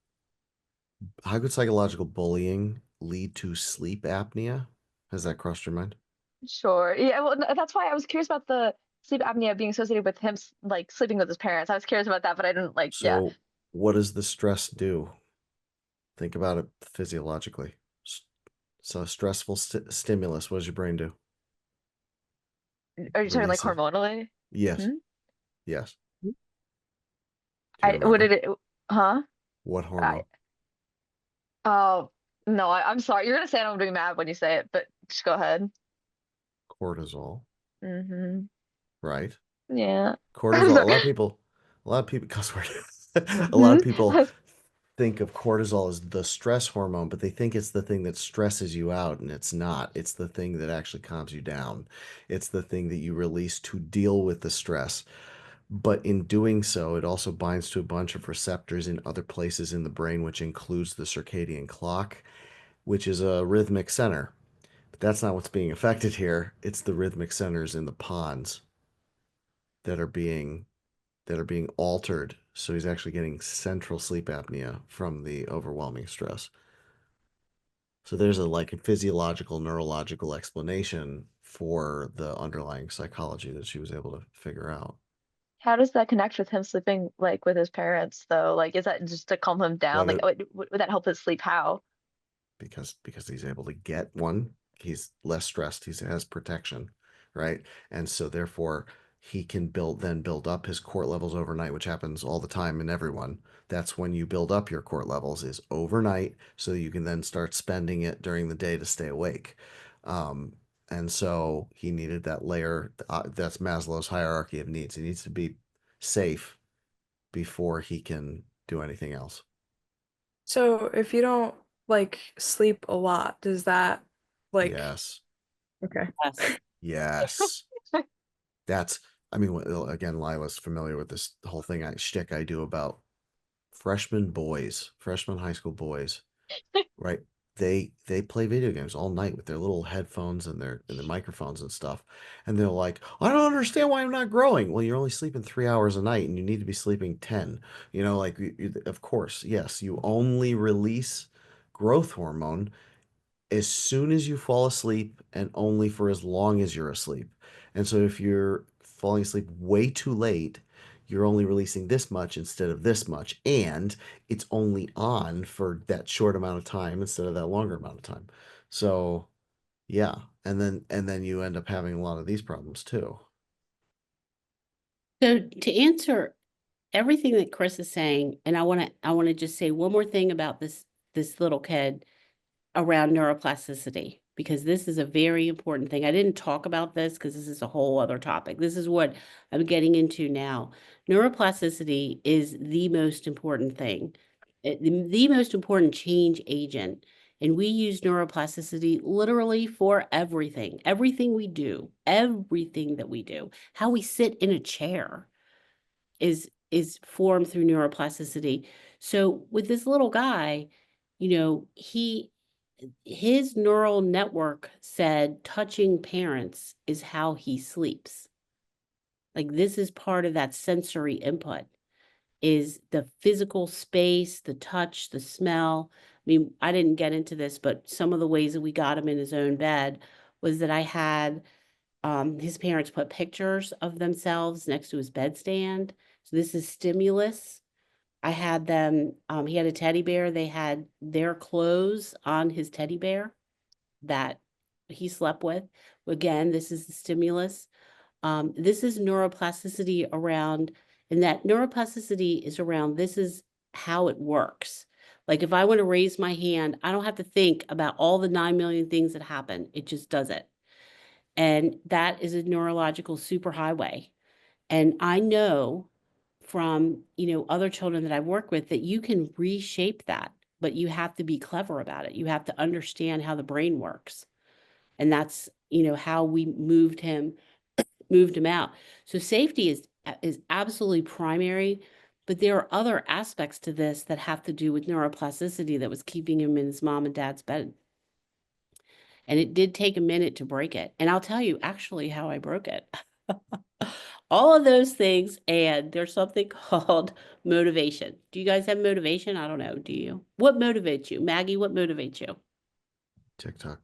bullying lead to sleep apnea? Has that crossed your mind? Sure. Yeah, well, that's why I was curious about the sleep apnea being associated with him like sleeping with his parents. I was curious about that, but I didn't like, yeah. So, what does the stress do? Think about it physiologically. So, stressful stimulus, what does your brain do? Are you talking like Release it. hormonally? Yes. Hmm? Yes. Do you What remember? did it, huh? What I, hormone? oh, no, I'm sorry. You're gonna say I'm doing mad when you say it, but just go ahead. Cortisol, Mm-hmm. right? Yeah. I'm Cortisol. sorry. A lot of people, cuss word. A lot of people Mhm. think of cortisol as the stress hormone, but they think it's the thing that stresses you out, and it's not. It's the thing that actually calms you down. It's the thing that you release to deal with the stress. But in doing so, it also binds to a bunch of receptors in other places in the brain, which includes the circadian clock, which is a rhythmic center. But that's not what's being affected here. It's the rhythmic centers in the pons that are being altered. So he's actually getting central sleep apnea from the overwhelming stress. So there's a physiological, neurological explanation for the underlying psychology that she was able to figure out. How does that connect with him sleeping like with his parents though? Like, is that just to calm him down? Well, Like, would that help his sleep? How? because he's able to get one, he's less stressed, he has protection, right? And so therefore he can build up his court levels overnight, which happens all the time in everyone. That's when you build up your court levels, is overnight, so you can then start spending it during the day to stay awake. um, and so he needed that layer. That's Maslow's hierarchy of needs. He needs to be safe before he can do anything else. So if you don't like sleep a lot, does that like Yes. okay. Yes. Yes. That's, I mean, again, Lila's familiar with this whole thing shtick I do about freshman high school boys, right? They play video games all night with their little headphones and their microphones and stuff, and they're like, I don't understand why I'm not growing. Well, you're only sleeping 3 hours a night, and you need to be sleeping 10. Like of course, yes, you only release growth hormone as soon as you fall asleep and only for as long as you're asleep. And so if you're falling asleep way too late, you're only releasing this much instead of this much. And it's only on for that short amount of time instead of that longer amount of time. So yeah. And then you end up having a lot of these problems too. So to answer everything that Chris is saying, and I want to just say one more thing about this little kid around neuroplasticity, because this is a very important thing. I didn't talk about this because this is a whole other topic. This is what I'm getting into now. Neuroplasticity is the most important thing, the most important change agent. And we use neuroplasticity literally for everything, everything that we do, how we sit in a chair is formed through neuroplasticity. So with this little guy, his neural network said touching parents is how he sleeps. Like this is part of that sensory input, is the physical space, the touch, the smell. I mean, I didn't get into this, but some of the ways that we got him in his own bed was that I had his parents put pictures of themselves next to his bedstand. So this is stimulus. I had them, he had a teddy bear. They had their clothes on his teddy bear. That he slept with. Again, this is the stimulus. This is neuroplasticity around, and that neuroplasticity is around, this is how it works. Like if I want to raise my hand, I don't have to think about all the 9 million things that happen. It just does it. And that is a neurological superhighway. And I know from, other children that I've worked with that you can reshape that, but you have to be clever about it. You have to understand how the brain works. And that's, how we moved him out. So safety is absolutely primary, but there are other aspects to this that have to do with neuroplasticity that was keeping him in his mom and dad's bed. And it did take a minute to break it. And I'll tell you actually how I broke it. All of those things, and there's something called motivation. Do you guys have motivation? I don't know. Do you? What motivates you? Maggie, what motivates you? TikTok.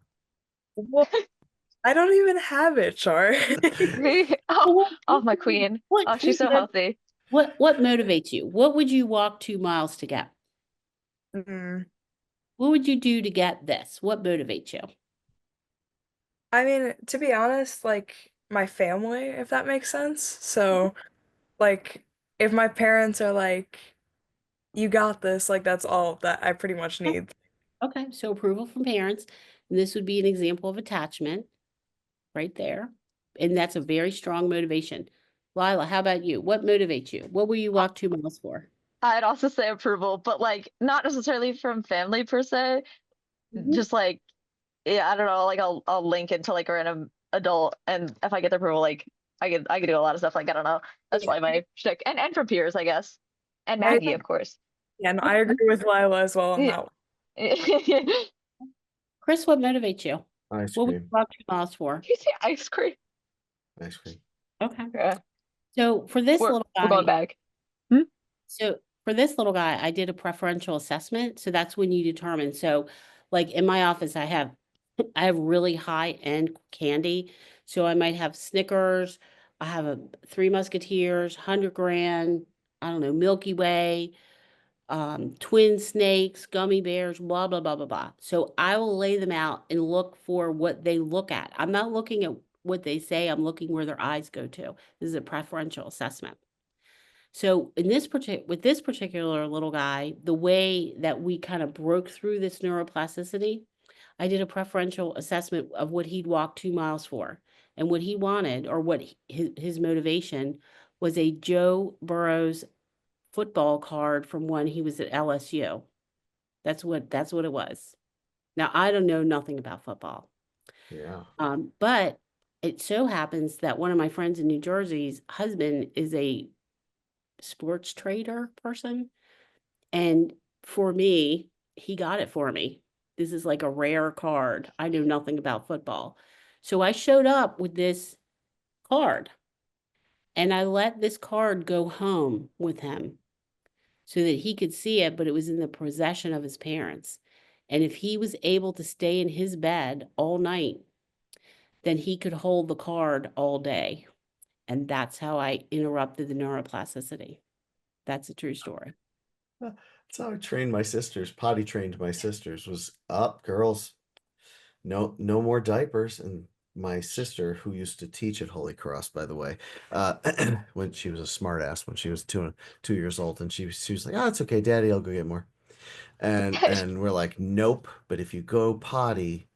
Well, I don't even have it, Char. Me? Oh, my queen. Oh, she's so healthy. What motivates you? What would you walk 2 miles to get? Mm. What would you do to get this? What motivates you? I mean, to be honest, like my family, if that makes sense. So, like, if my parents are like, you got this, like, that's all that I pretty much need. Okay, so approval from parents. And this would be an example of attachment right there. And that's a very strong motivation. Lila, how about you? What motivates you? What will you walk 2 miles for? I'd also say approval, but like not necessarily from family per se. Just like, yeah, I don't know, like I'll link into like a random adult, and if I get the approval, like I could do a lot of stuff. Like I don't know, that's probably my shtick, and from peers, I guess, and Maggie, of course. Yeah, no, I agree with Lila as well on that one. Chris, what motivates you? Ice What would you cream. walk 2 miles for? You say ice cream? Ice cream. Okay. Yeah. So for this little guy, we're going back. So for this little guy, I did a preferential assessment. So that's when you determine. So like in my office, I have really high end candy. So I might have Snickers. I have a Three Musketeers, 100 grand, I don't know, Milky Way, twin snakes, gummy bears, blah, blah, blah, blah, blah. So I will lay them out and look for what they look at. I'm not looking at what they say. I'm looking where their eyes go to. This is a preferential assessment. So in with this particular little guy, the way that we kind of broke through this neuroplasticity, I did a preferential assessment of what he'd walk 2 miles for. And what he wanted, or what his motivation, was a Joe Burrows football card from when he was at LSU. That's what it was. Now I don't know nothing about football. Yeah. But it so happens that one of my friends in New Jersey's husband is a sports trader person. And for me, he got it for me. This is like a rare card. I knew nothing about football. So I showed up with this card and I let this card go home with him so that he could see it, but it was in the possession of his parents. And if he was able to stay in his bed all night, then he could hold the card all day. And that's how I interrupted the neuroplasticity. That's a true story. That's how I trained my sisters, potty trained my sisters, was up, girls. No more diapers. And my sister, who used to teach at Holy Cross, by the way, when she was a smart ass when she was 2 years old, and she was like, "Oh, it's okay, Daddy, I'll go get more." And we're like, "Nope, but if you go potty,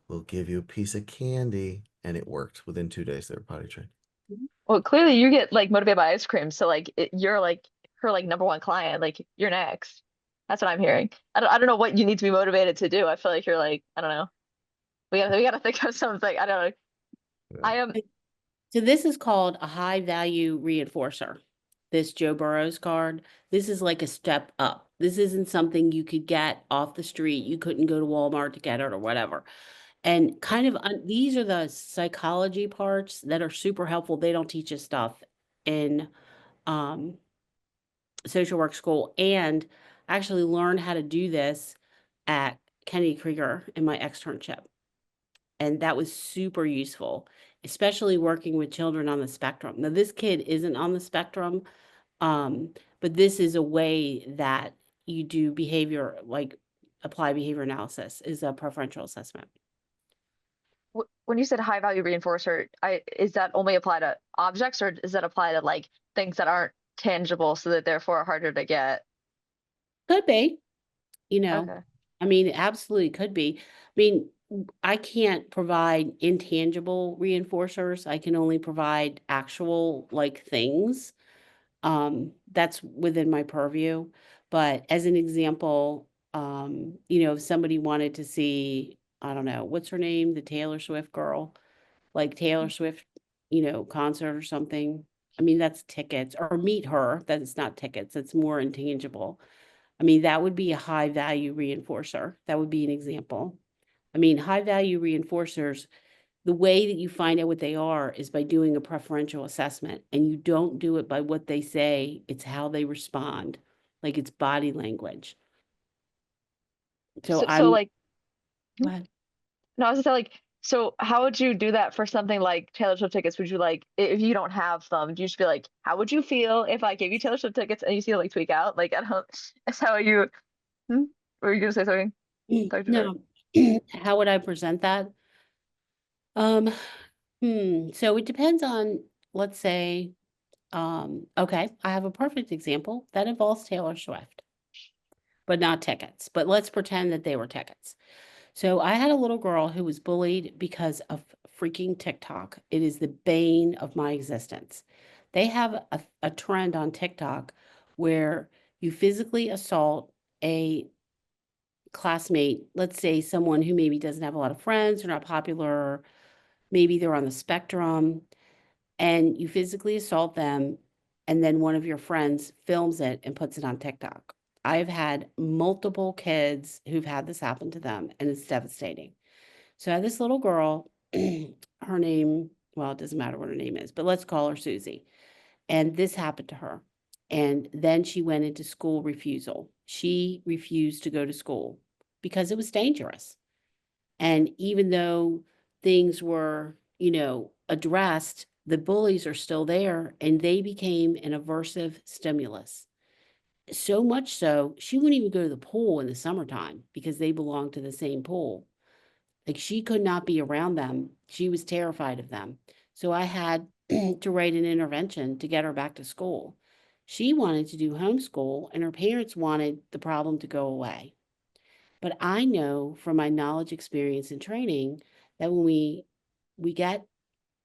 we'll give you a piece of candy." And it worked. Within 2 days, they were potty trained. Well, clearly you get like motivated by ice cream, so like you're like her like number one client, like you're next. That's what I'm hearing. I don't know what you need to be motivated to do. I feel like you're like, I don't know. We gotta think of something. I don't know. I am. So this is called a high value reinforcer. This Joe Burrows card. This is like a step up. This isn't something you could get off the street. You couldn't go to Walmart to get it or whatever. And kind of these are the psychology parts that are super helpful. They don't teach us stuff in social work school, and actually learn how to do this at Kennedy Krieger in my externship. And that was super useful, especially working with children on the spectrum. Now, this kid isn't on the spectrum, but this is a way that you do behavior, like apply behavior analysis, is a preferential assessment. when you said high value reinforcer, is that only apply to objects, or does that apply to like things that aren't tangible so that therefore are harder to get? Could be, you know, Okay. I mean, it absolutely could be. I mean, I can't provide intangible reinforcers. I can only provide actual like things. That's within my purview. But as an example, if somebody wanted to see, I don't know, what's her name? The Taylor Swift girl, like Taylor Swift, concert or something. I mean, that's tickets, or meet her. That's not tickets. It's more intangible. I mean, that would be a high value reinforcer. That would be an example. I mean, high value reinforcers, the way that you find out what they are is by doing a preferential assessment, and you don't do it by what they say, it's how they respond, like it's body language. So So like, go ahead. no, I was just like, so how would you do that for something like Taylor Swift tickets? Would you like, if you don't have them, do you just be like, how would you feel if I gave you Taylor Swift tickets and you see her like tweak out? Like, I don't, that's how you, were you gonna say something? No, how would I present that? So it depends on, let's say, okay, I have a perfect example that involves Taylor Swift, but not tickets. But let's pretend that they were tickets. So I had a little girl who was bullied because of freaking TikTok. It is the bane of my existence. They have a trend on TikTok where you physically assault a classmate, let's say someone who maybe doesn't have a lot of friends or not popular, maybe they're on the spectrum, and you physically assault them, and then one of your friends films it and puts it on TikTok. I've had multiple kids who've had this happen to them, and it's devastating. So I had this little girl, her name, well, it doesn't matter what her name is, but let's call her Susie. And this happened to her. And then she went into school refusal. She refused to go to school because it was dangerous. And even though things were, addressed, the bullies are still there, and they became an aversive stimulus. So much so, she wouldn't even go to the pool in the summertime because they belonged to the same pool. Like, she could not be around them. She was terrified of them. So I had to write an intervention to get her back to school. She wanted to do homeschool, and her parents wanted the problem to go away. But I know from my knowledge, experience, and training that when we get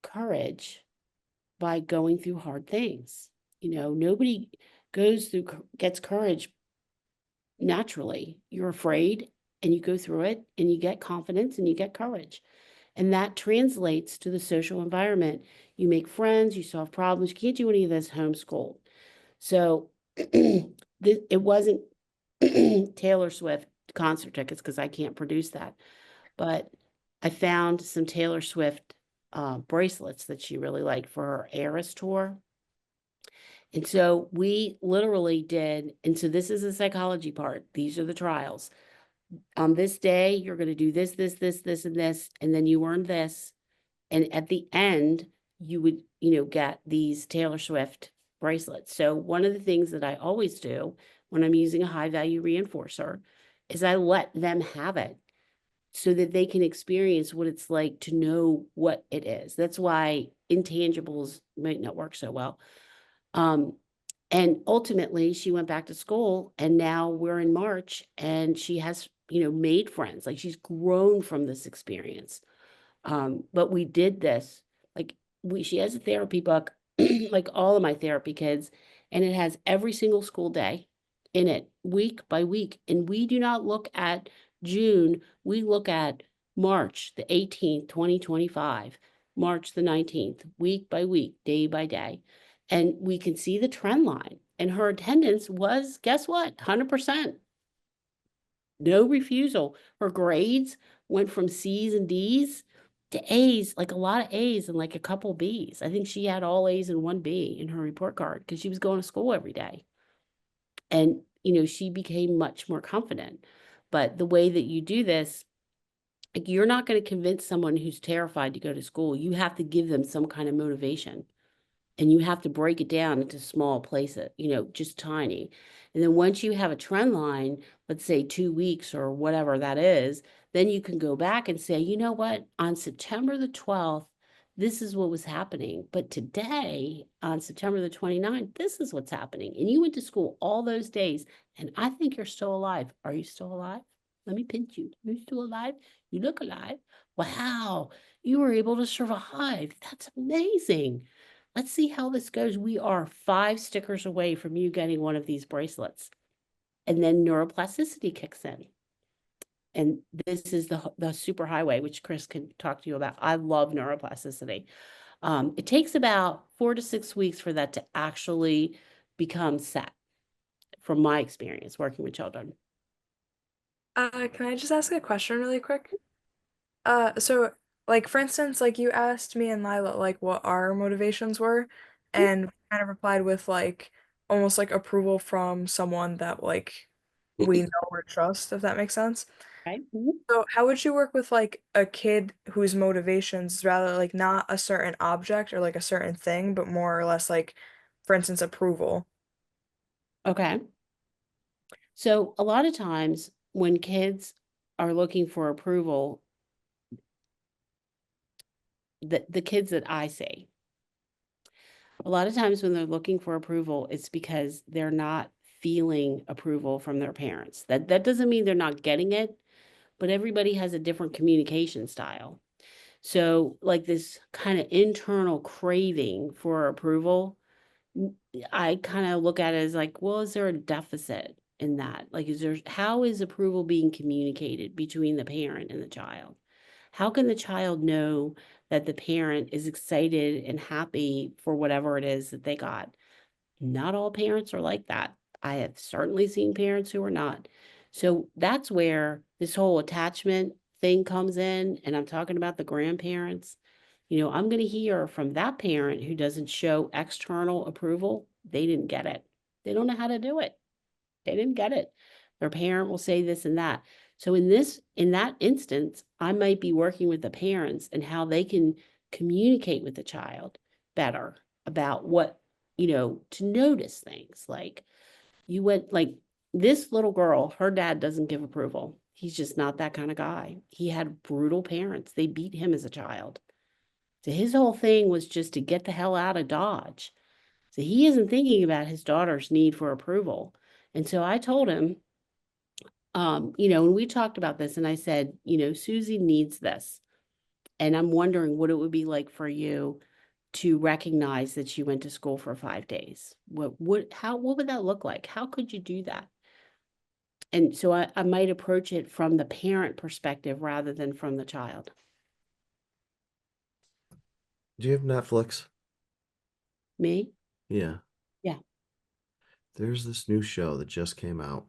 courage by going through hard things. Nobody gets courage naturally. You're afraid and you go through it and you get confidence and you get courage. And that translates to the social environment. You make friends, you solve problems. You can't do any of this homeschooled. So it wasn't Taylor Swift concert tickets because I can't produce that. But I found some Taylor Swift bracelets that she really liked for her Eras tour. And so we literally did, and so this is the psychology part. These are the trials. On this day, you're going to do this, this, this, this, and then you earn this. And at the end, you would, get these Taylor Swift bracelets. So one of the things that I always do when I'm using a high value reinforcer is I let them have it so that they can experience what it's like to know what it is. That's why intangibles might not work so well. And ultimately she went back to school, and now we're in March, and she has, made friends. Like, she's grown from this experience. But we did this, like, she has a therapy book, like all of my therapy kids, and it has every single school day in it, week by week. And we do not look at June, we look at March the 18th, 2025, March the 19th, week by week, day by day. And we can see the trend line. And her attendance was, guess what? 100%. No refusal. Her grades went from C's and D's to A's, like a lot of A's and like a couple B's. I think she had all A's and one B in her report card because she was going to school every day. And, she became much more confident. But the way that you do this, like, you're not going to convince someone who's terrified to go to school. You have to give them some kind of motivation. And you have to break it down into small places, just tiny. And then once you have a trend line, let's say 2 weeks or whatever that is, then you can go back and say, you know what, on September the 12th, this is what was happening. But today, on September the 29th, this is what's happening. And you went to school all those days, and I think you're still alive. Are you still alive? Let me pinch you. You're still alive? You look alive. Wow, you were able to survive. That's amazing. Let's see how this goes. We are 5 stickers away from you getting one of these bracelets. And then neuroplasticity kicks in. And this is the super highway, which Chris can talk to you about. I love neuroplasticity. It takes about 4 to 6 weeks for that to actually become set, from my experience working with children. Can I just ask a question really quick? So like for instance, like you asked me and Lila like what our motivations were, and we kind of replied with like almost like approval from someone that like we know or trust, if that makes sense. Right? So how would you work with like a kid whose motivations is rather like not a certain object or like a certain thing, but more or less like, for instance, approval? Okay. So a lot of times when kids are looking for approval, the kids that I see, a lot of times when they're looking for approval, it's because they're not feeling approval from their parents. That doesn't mean they're not getting it, but everybody has a different communication style. So like this kind of internal craving for approval, I kind of look at it as like, well, is there a deficit in that? Like, how is approval being communicated between the parent and the child? How can the child know that the parent is excited and happy for whatever it is that they got? Not all parents are like that. I have certainly seen parents who are not. So that's where this whole attachment thing comes in. And I'm talking about the grandparents. I'm going to hear from that parent who doesn't show external approval. They didn't get it. They don't know how to do it. They didn't get it. Their parent will say this and that. So in that instance, I might be working with the parents and how they can communicate with the child better about what, to notice things like this little girl, her dad doesn't give approval. He's just not that kind of guy. He had brutal parents. They beat him as a child. So his whole thing was just to get the hell out of Dodge. So he isn't thinking about his daughter's need for approval. And so I told him, and we talked about this, and I said, Susie needs this. And I'm wondering what it would be like for you to recognize that she went to school for 5 days. What would that look like? How could you do that? And so I might approach it from the parent perspective rather than from the child. Do you have Netflix? Me? Yeah. Yeah. There's this new show that just came out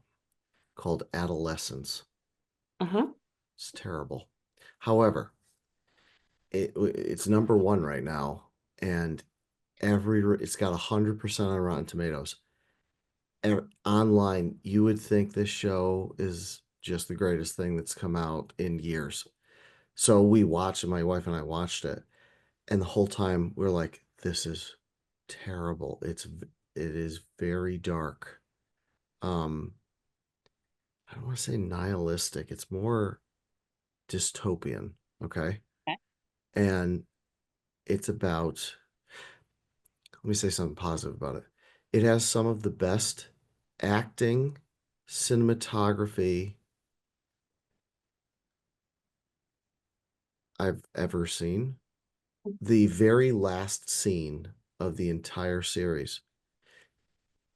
called Adolescence. Uh-huh. It's terrible. However, it's number one right now, and it's got 100% on Rotten Tomatoes. Online, you would think this show is just the greatest thing that's come out in years. So we watched it, my wife and I watched it, and the whole time we're like, this is terrible. It is very dark. I don't want to say nihilistic. It's more dystopian, okay? Okay. And it's about, let me say something positive about it. It has some of the best acting, cinematography I've ever seen. The very last scene of the entire series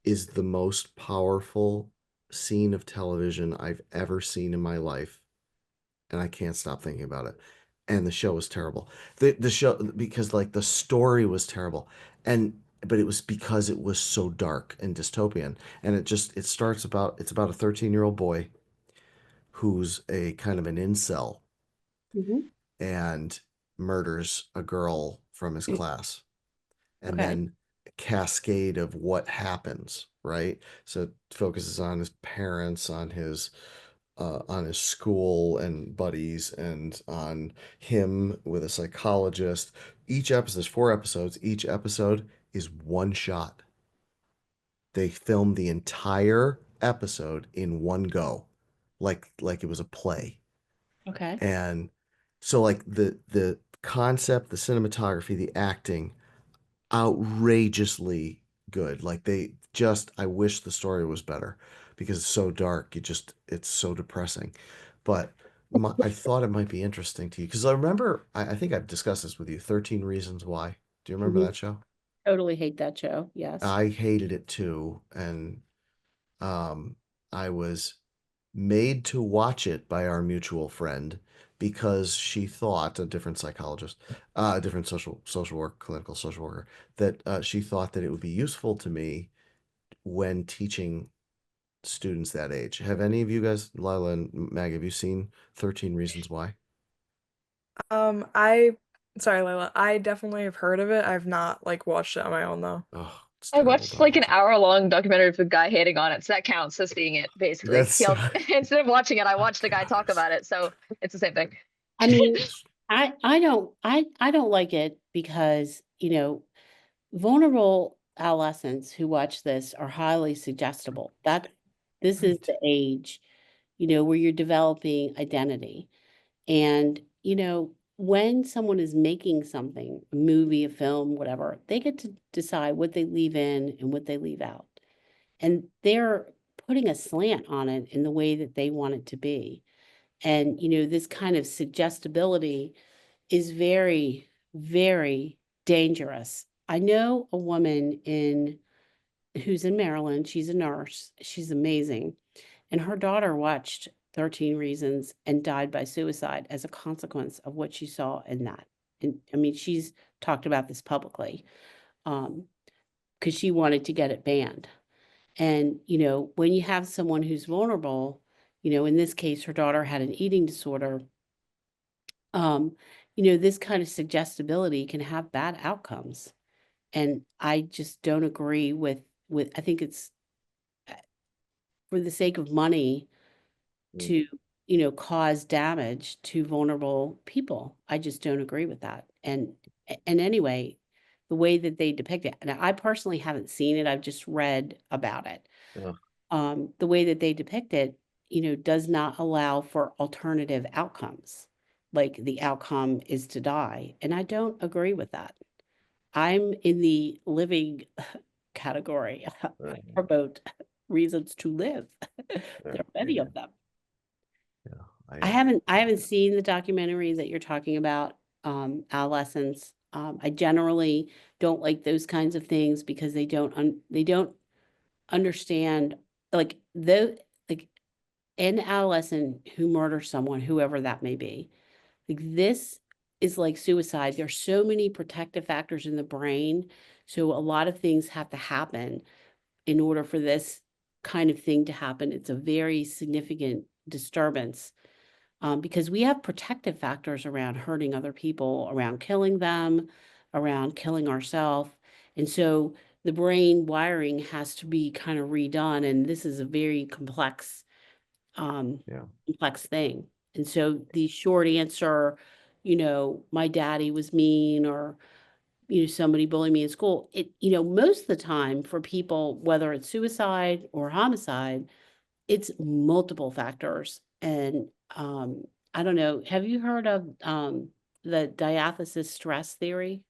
is the most powerful scene of television I've ever seen in my life, and I can't stop thinking about it. And the show was terrible. The show, because like the story was terrible, but it was because it was so dark and dystopian. And it's about a 13-year-old boy who's a kind of an incel Mm-hmm. and murders a girl from his class. And Okay. then a cascade of what happens, right? So it focuses on his parents, on his school and buddies, and on him with a psychologist. There's 4 episodes. Each episode is one shot. They filmed the entire episode in one go, like it was a play. Okay. And so like the concept, the cinematography, the acting, outrageously good. Like they just, I wish the story was better because it's so dark. It's so depressing. But I thought it might be interesting to you because I remember, I think I've discussed this with you, 13 Reasons Why. Do you remember Mhm. that show? Totally hate that show. Yes. I hated it too. And um, I was made to watch it by our mutual friend because she thought, a different psychologist, a different social work, clinical social worker, that she thought that it would be useful to me when teaching students that age. Have any of you guys, Lila and Mag, have you seen 13 Reasons Why? I sorry, Layla. I definitely have heard of it. I've not like watched it on my own though. Oh, it's I terrible. watched Don't like an watch it. hour-long documentary of the guy hating on it, so that counts as seeing it, basically. That's He also, instead of watching it, I watched the guy talk guys. about it, so it's the same thing. I mean, I don't like it because, vulnerable adolescents who watch this are highly suggestible. This is Right. the age, where you're developing identity. And, when someone is making something, a movie, a film, whatever, they get to decide what they leave in and what they leave out. And they're putting a slant on it in the way that they want it to be. And, this kind of suggestibility is very, very dangerous. I know a woman who's in Maryland. She's a nurse. She's amazing. And her daughter watched 13 Reasons and died by suicide as a consequence of what she saw in that. And I mean, she's talked about this publicly, because she wanted to get it banned. And, when you have someone who's vulnerable, in this case, her daughter had an eating disorder. um, this kind of suggestibility can have bad outcomes. And I just don't agree with I think it's for the sake of money Mm. to, cause damage to vulnerable people. I just don't agree with that. And anyway, the way that they depict it, and I personally haven't seen it, I've just read about it. Ugh. The way that they depict it, does not allow for alternative outcomes. Like the outcome is to die. And I don't agree with that. I'm in the living category. I Right. promote reasons to live. Yeah. There are many of them. Yeah. I haven't seen the documentary that you're talking about, adolescents. I generally don't like those kinds of things because they don't understand, like like an adolescent who murders someone, whoever that may be. Like this is like suicide. There's so many protective factors in the brain. So a lot of things have to happen in order for this kind of thing to happen. It's a very significant disturbance, because we have protective factors around hurting other people, around killing them, around killing ourselves. And so the brain wiring has to be kind of redone. And this is a very Yeah. complex thing. And so the short answer, my daddy was mean, or, somebody bullied me in school. Most of the time for people, whether it's suicide or homicide, it's multiple factors. And I don't know, have you heard of the diathesis stress theory?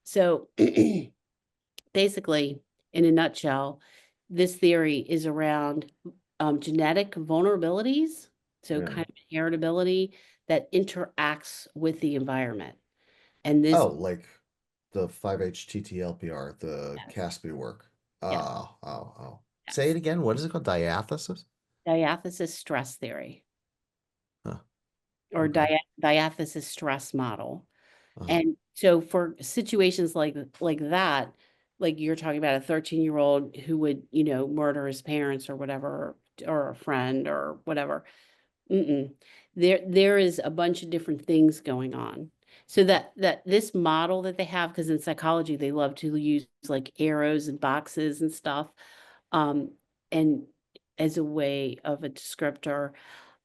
So basically, in a nutshell, this theory is around genetic vulnerabilities, so Yeah. kind of heritability that interacts with the environment. And this, Oh, like the 5-HTTLPR, the yes, Caspi work. yes, Oh. Say yes, it again. What is it called? Diathesis? diathesis stress theory, Huh. or Okay. diathesis stress model. Uh-huh. And so for situations like that, like you're talking about a 13-year-old who would, murder his parents or whatever, or a friend or whatever. Mm-mm. There is a bunch of different things going on. So that this model that they have, because in psychology they love to use like arrows and boxes and stuff, um, and as a way of a descriptor.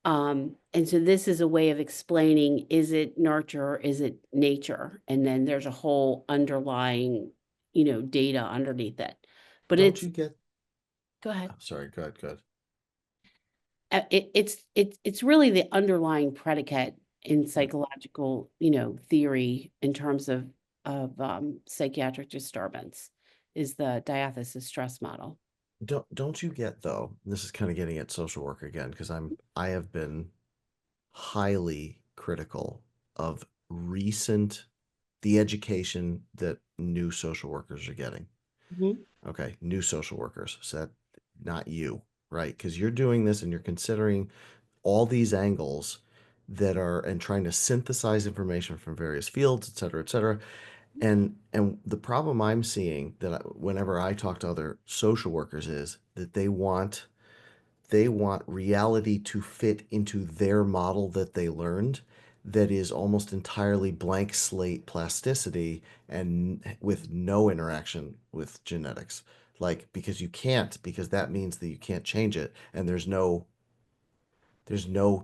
And so this is a way of explaining, is it nurture, is it nature? And then there's a whole underlying, data underneath it. But Don't it's, you get? go ahead. I'm sorry. Good. it's really the underlying predicate in psychological, theory in terms of psychiatric disturbance is the diathesis stress model. Don't you get though, and this is kind of getting at social work again, because I have been highly critical of the education that new social workers are getting. Mhm. Okay, new social workers. So that, not you, right? Because you're doing this and you're considering all these angles that are and trying to synthesize information from various fields, et cetera, et cetera. And the problem I'm seeing whenever I talk to other social workers is that they want reality to fit into their model that they learned, that is almost entirely blank slate plasticity and with no interaction with genetics. Like, because that means that you can't change it, and there's no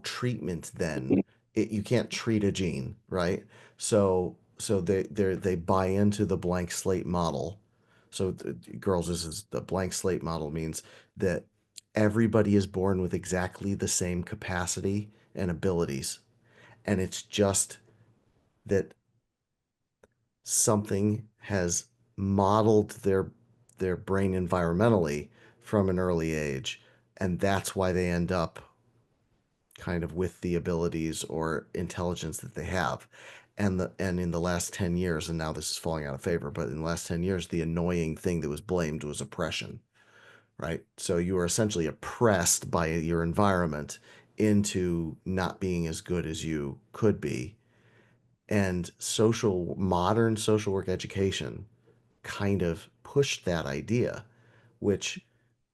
treatment then. You can't treat a gene, right? So they buy into the blank slate model. So girls, this is the blank slate model means that everybody is born with exactly the same capacity and abilities, and it's just that something has modeled their brain environmentally from an early age, and that's why they end up kind of with the abilities or intelligence that they have. And in the last 10 years, and now this is falling out of favor, but in the last 10 years, the annoying thing that was blamed was oppression, right? So you were essentially oppressed by your environment into not being as good as you could be. And modern social work education kind of pushed that idea, which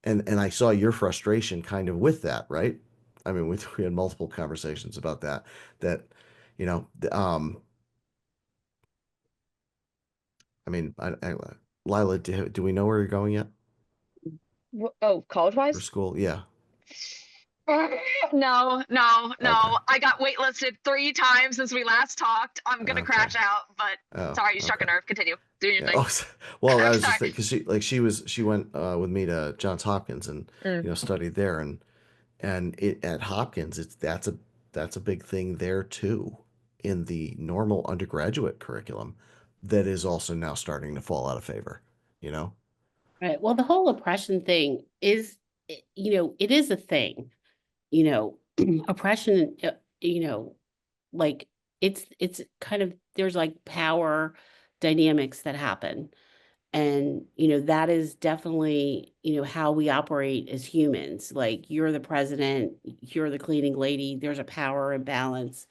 and I saw your frustration kind of with that, right? I mean, we had multiple conversations about that, you know, I mean, Lila, do we know where you're going yet Oh, college for wise? school? Yeah. No, no, Okay. no. I got waitlisted 3 times since we last talked. I'm gonna Okay. crash out, but Oh, sorry, you struck a okay. nerve. Continue doing your Yeah. thing. Oh, well, I I'm was sorry. just because she went with me to Johns Hopkins and Mm. studied there, and it at Hopkins that's a big thing there too, in the normal undergraduate curriculum, that is also now starting to fall out of favor, you know? Right. Well, the whole oppression thing is, it is a thing, you know, oppression, like it's kind of, there's like power dynamics that happen. And, that is definitely, how we operate as humans. Like, you're the president, you're the cleaning lady, there's a power imbalance,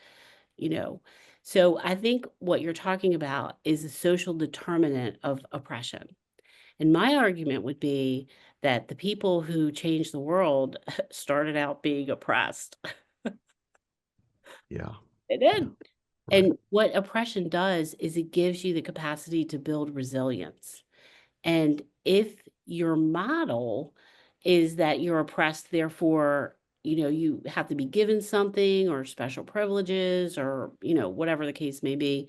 you know. So I think what you're talking about is a social determinant of oppression. And my argument would be that the people who changed the world started out being oppressed. Yeah. They Yeah. did. Right. And what oppression does is it gives you the capacity to build resilience. And if your model is that you're oppressed, therefore, you have to be given something or special privileges or, whatever the case may be,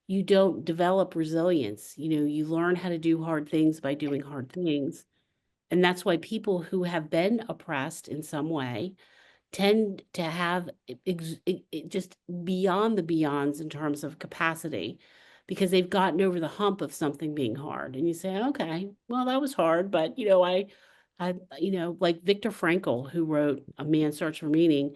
you don't develop resilience. You learn how to do hard things by doing hard things. And that's why people who have been oppressed in some way tend to have just beyond the beyonds in terms of capacity, because they've gotten over the hump of something being hard. And you say, okay, well, that was hard, but like Viktor Frankl, who wrote A Man's Search for Meaning,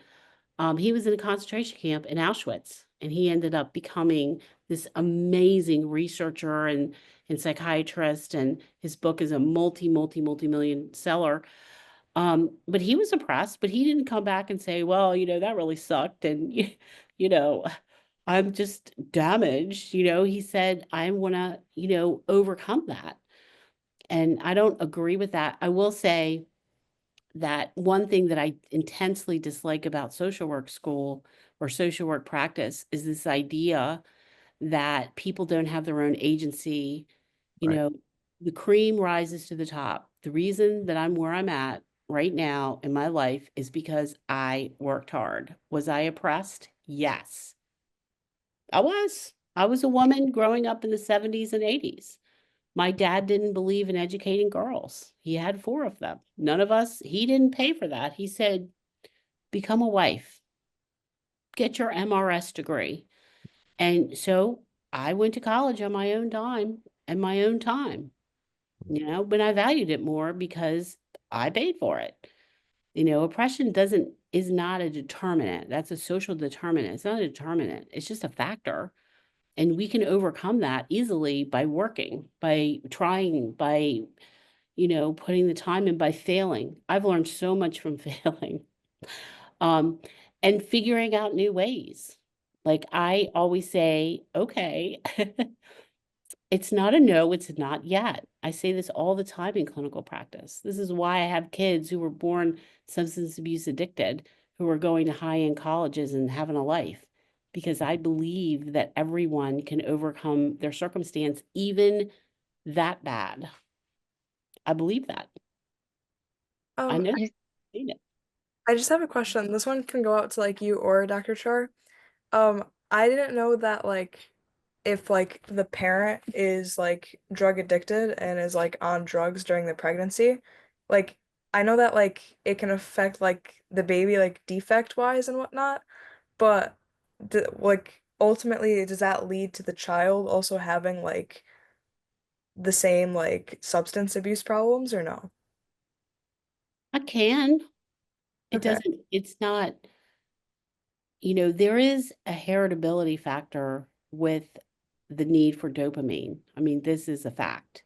he was in a concentration camp in Auschwitz, and he ended up becoming this amazing researcher and psychiatrist, and his book is a multi-million seller. But he was oppressed, but he didn't come back and say, well, that really sucked. And, you know, I'm just damaged. He said, I want to, overcome that. And I don't agree with that. I will say that one thing that I intensely dislike about social work school or social work practice is this idea that people don't have their own agency. you Right. know, the cream rises to the top. The reason that I'm where I'm at right now in my life is because I worked hard. Was I oppressed? Yes, I was. I was a woman growing up in the 70s and 80s. My dad didn't believe in educating girls. He had 4 of them. None of us, he didn't pay for that. He said, become a wife, get your MRS degree. And so I went to college on my own dime and my own time, but I valued it more because I paid for it. Oppression is not a determinant. That's a social determinant. It's not a determinant. It's just a factor. And we can overcome that easily by working, by trying, by, putting the time in, by failing. I've learned so much from failing. And figuring out new ways. Like I always say, okay, it's not a no, it's not yet. I say this all the time in clinical practice. This is why I have kids who were born substance abuse addicted, who are going to high-end colleges and having a life, because I believe that everyone can overcome their circumstance, even that bad. I believe that. I know. I- Seen it. I just have a question. This one can go out to like you or Dr. Char. I didn't know that like if like the parent is like drug addicted and is like on drugs during the pregnancy, like I know that like it can affect like the baby like defect wise and whatnot, but like ultimately does that lead to the child also having like the same like substance abuse problems or no? I can. Okay. It's not, there is a heritability factor with the need for dopamine. I mean, this is a fact.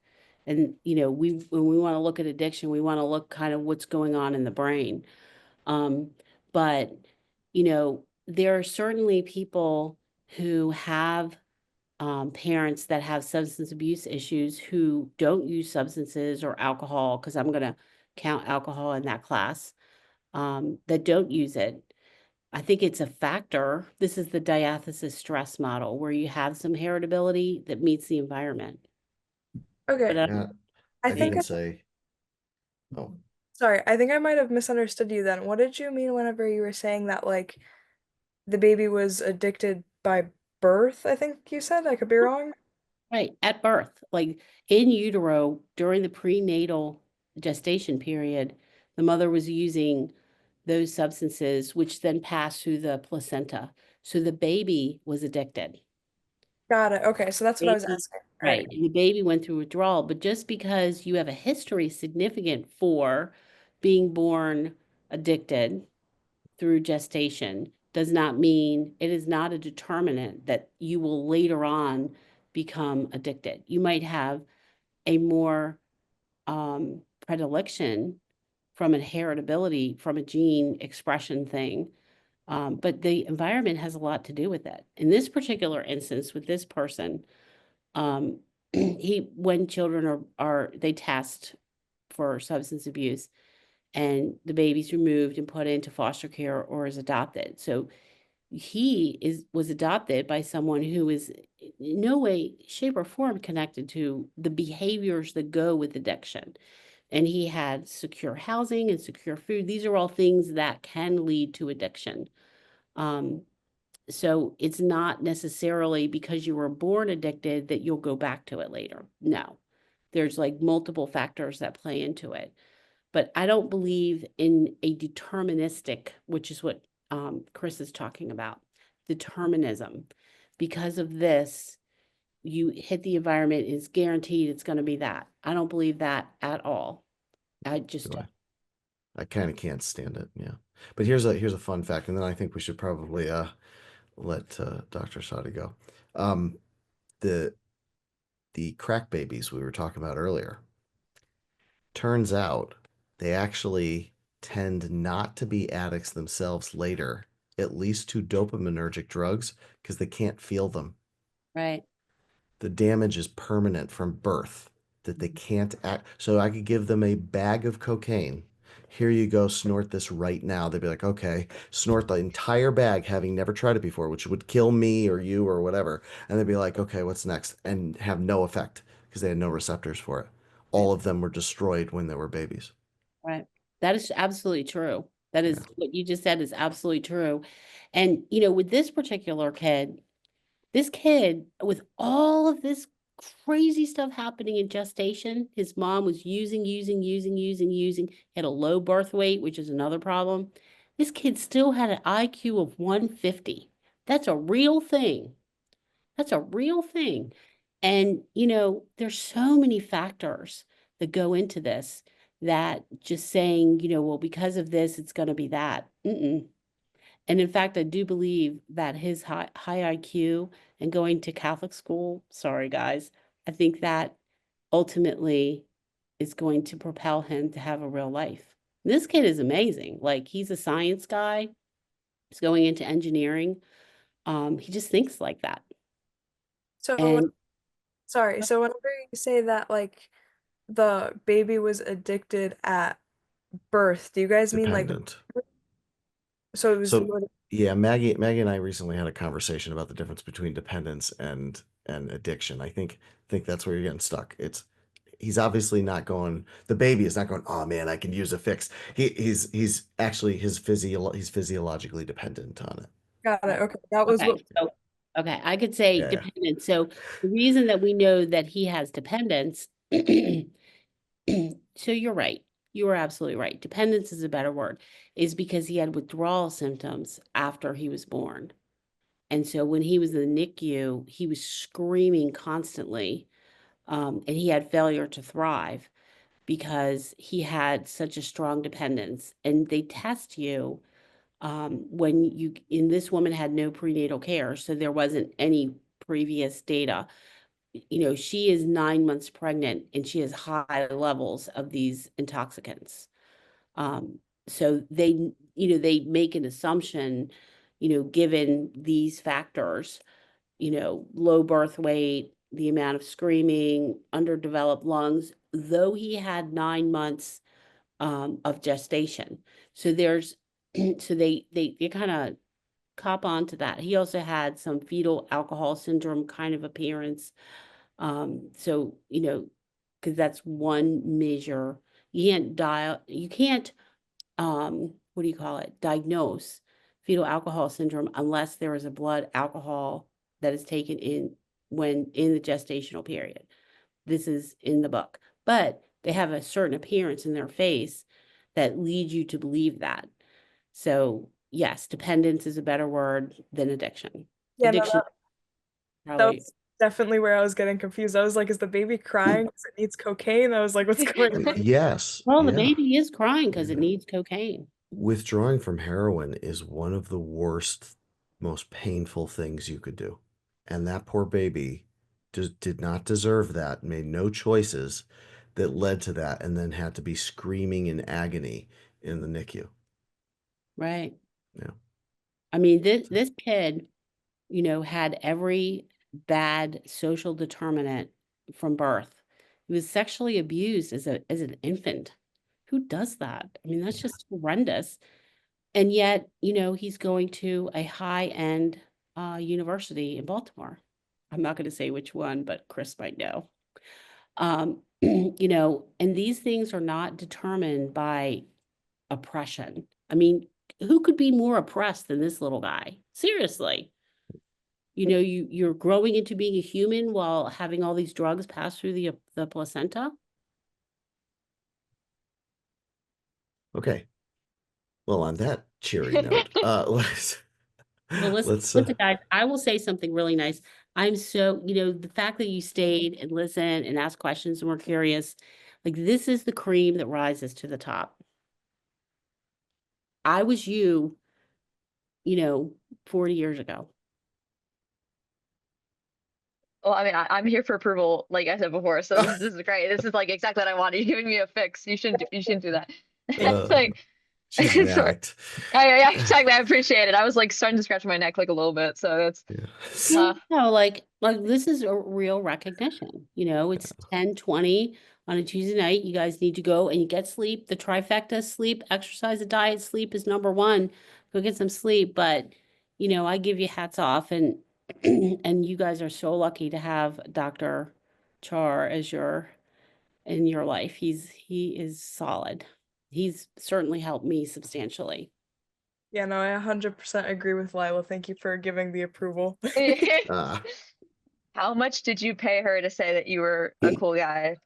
And, when we want to look at addiction, we want to look kind of what's going on in the brain. But, there are certainly people who have parents that have substance abuse issues who don't use substances or alcohol, because I'm going to count alcohol in that class, that don't use it. I think it's a factor. This is the diathesis stress model where you have some heritability that meets the environment. Okay. But I Yeah, I I'd think even say, oh, sorry, I think I might have misunderstood you then. What did you mean whenever you were saying that like the baby was addicted by birth? I think you said. I could be wrong. right, at birth, like in utero, during the prenatal gestation period, the mother was using those substances, which then passed through the placenta. So the baby was addicted. Got it. Okay, so that's what I was Baby, asking. All right, right. and the baby went through withdrawal, but just because you have a history significant for being born addicted through gestation does not mean it is not a determinant that you will later on become addicted. You might have a more predilection from a heritability, from a gene expression thing. But the environment has a lot to do with it. In this particular instance, with this person, when children they test for substance abuse, and the baby's removed and put into foster care or is adopted. So was adopted by someone who is in no way, shape, or form connected to the behaviors that go with addiction. And he had secure housing and secure food. These are all things that can lead to addiction. So it's not necessarily because you were born addicted that you'll go back to it later. No, there's like multiple factors that play into it. But I don't believe in a deterministic, which is what Chris is talking about, determinism. Because of this, you hit the environment, it's guaranteed it's going to be that. I don't believe that at all. I just do don't. I kind of can't stand it. Yeah. But here's a fun fact, and then I think we should probably let Dr. Sadi go. Um, the crack babies we were talking about earlier. Turns out they actually tend not to be addicts themselves later, at least to dopaminergic drugs, because they can't feel them. Right. The damage is permanent from birth, that they can't act. So I could give them a bag of cocaine. Here you go, snort this right now. They'd be like, okay, snort the entire bag, having never tried it before, which would kill me or you or whatever. And they'd be like, okay, what's next? And have no effect because they had no receptors for it. Right. All of them were destroyed when they were babies. Right. That is absolutely true. That is Yeah. what you just said is absolutely true. And, with this particular kid, with all of this crazy stuff happening in gestation, his mom was using, he had a low birth weight, which is another problem. This kid still had an IQ of 150. That's a real thing. That's a real thing. And, there's so many factors that go into this that just saying, well, because of this, it's going to be that. Mm-mm. And in fact, I do believe that his high IQ and going to Catholic school, sorry guys, I think that ultimately is going to propel him to have a real life. This kid is amazing. Like, he's a science guy. He's going into engineering. He just thinks like that. So, And sorry. So whenever you say that, like, the baby was addicted at birth, do you guys mean like, Dependent. so it was So yeah, Maggie and I recently had a conversation about the difference between dependence and addiction. I think that's where you're getting stuck. He's obviously not going, the baby is not going, oh man, I can use a fix. He's actually he's physiologically dependent on it. got it. Okay, that was what. okay, I could say Yeah, yeah. dependent. So the reason that we know that he has dependence, so you're right. You are absolutely right. Dependence is a better word, is because he had withdrawal symptoms after he was born. And so when he was in the NICU, he was screaming constantly, and he had failure to thrive because he had such a strong dependence. And they test you and this woman had no prenatal care, so there wasn't any previous data. She is 9 months pregnant and she has high levels of these intoxicants. So they make an assumption, given these factors, low birth weight, the amount of screaming, underdeveloped lungs, though he had 9 months of gestation. So there's so they kind of cop on to that. He also had some fetal alcohol syndrome kind of appearance. So, because that's one measure. You can't what do you call it? Diagnose fetal alcohol syndrome unless there is a blood alcohol that is taken when in the gestational period. This is in the book. But they have a certain appearance in their face that leads you to believe that. So yes, dependence is a better word than addiction. Yeah, Addiction that probably was definitely where I was getting confused. I was like, is the baby crying because it needs cocaine? I was like, what's going on? Yes, well, the yeah. baby is crying because it Yeah. needs cocaine. Withdrawing from heroin is one of the worst, most painful things you could do. And that poor baby did not deserve that, made no choices that led to that, and then had to be screaming in agony in the NICU. Right. Yeah. I mean, this kid, had every bad social determinant from birth. He was sexually abused as an infant. Who does that? I mean, that's just horrendous. And yet, he's going to a high-end university in Baltimore. I'm not going to say which one, but Chris might know. And these things are not determined by oppression. I mean, who could be more oppressed than this little guy? Seriously. You're growing into being a human while having all these drugs pass through the placenta. Okay. Well, on that cheery note, Well, listen, guys, I will say something really nice. I'm so, the fact that you stayed and listened and asked questions and were curious, like this is the cream that rises to the top. I was you, 40 years ago. Well, I mean, I'm here for approval, like I said before. So this is great. This is like exactly what I wanted. You're giving me a fix. You shouldn't do that. It's like, she's an sorry. addict. Yeah, exactly. I appreciate it. I was like starting to scratch my neck like a little bit. So that's No, like this is a real recognition. It's 10:20 on a Tuesday night. You guys need to go and you get sleep. The trifecta: sleep, exercise, and diet. Sleep is number one. Go get some sleep. But I give you hats off, and and you guys are so lucky to have Dr. Char as in your life. He is solid. He's certainly helped me substantially. Yeah, no, I 100% agree with Lila. Thank you for giving the approval. How much did you pay her to say that you were a cool guy?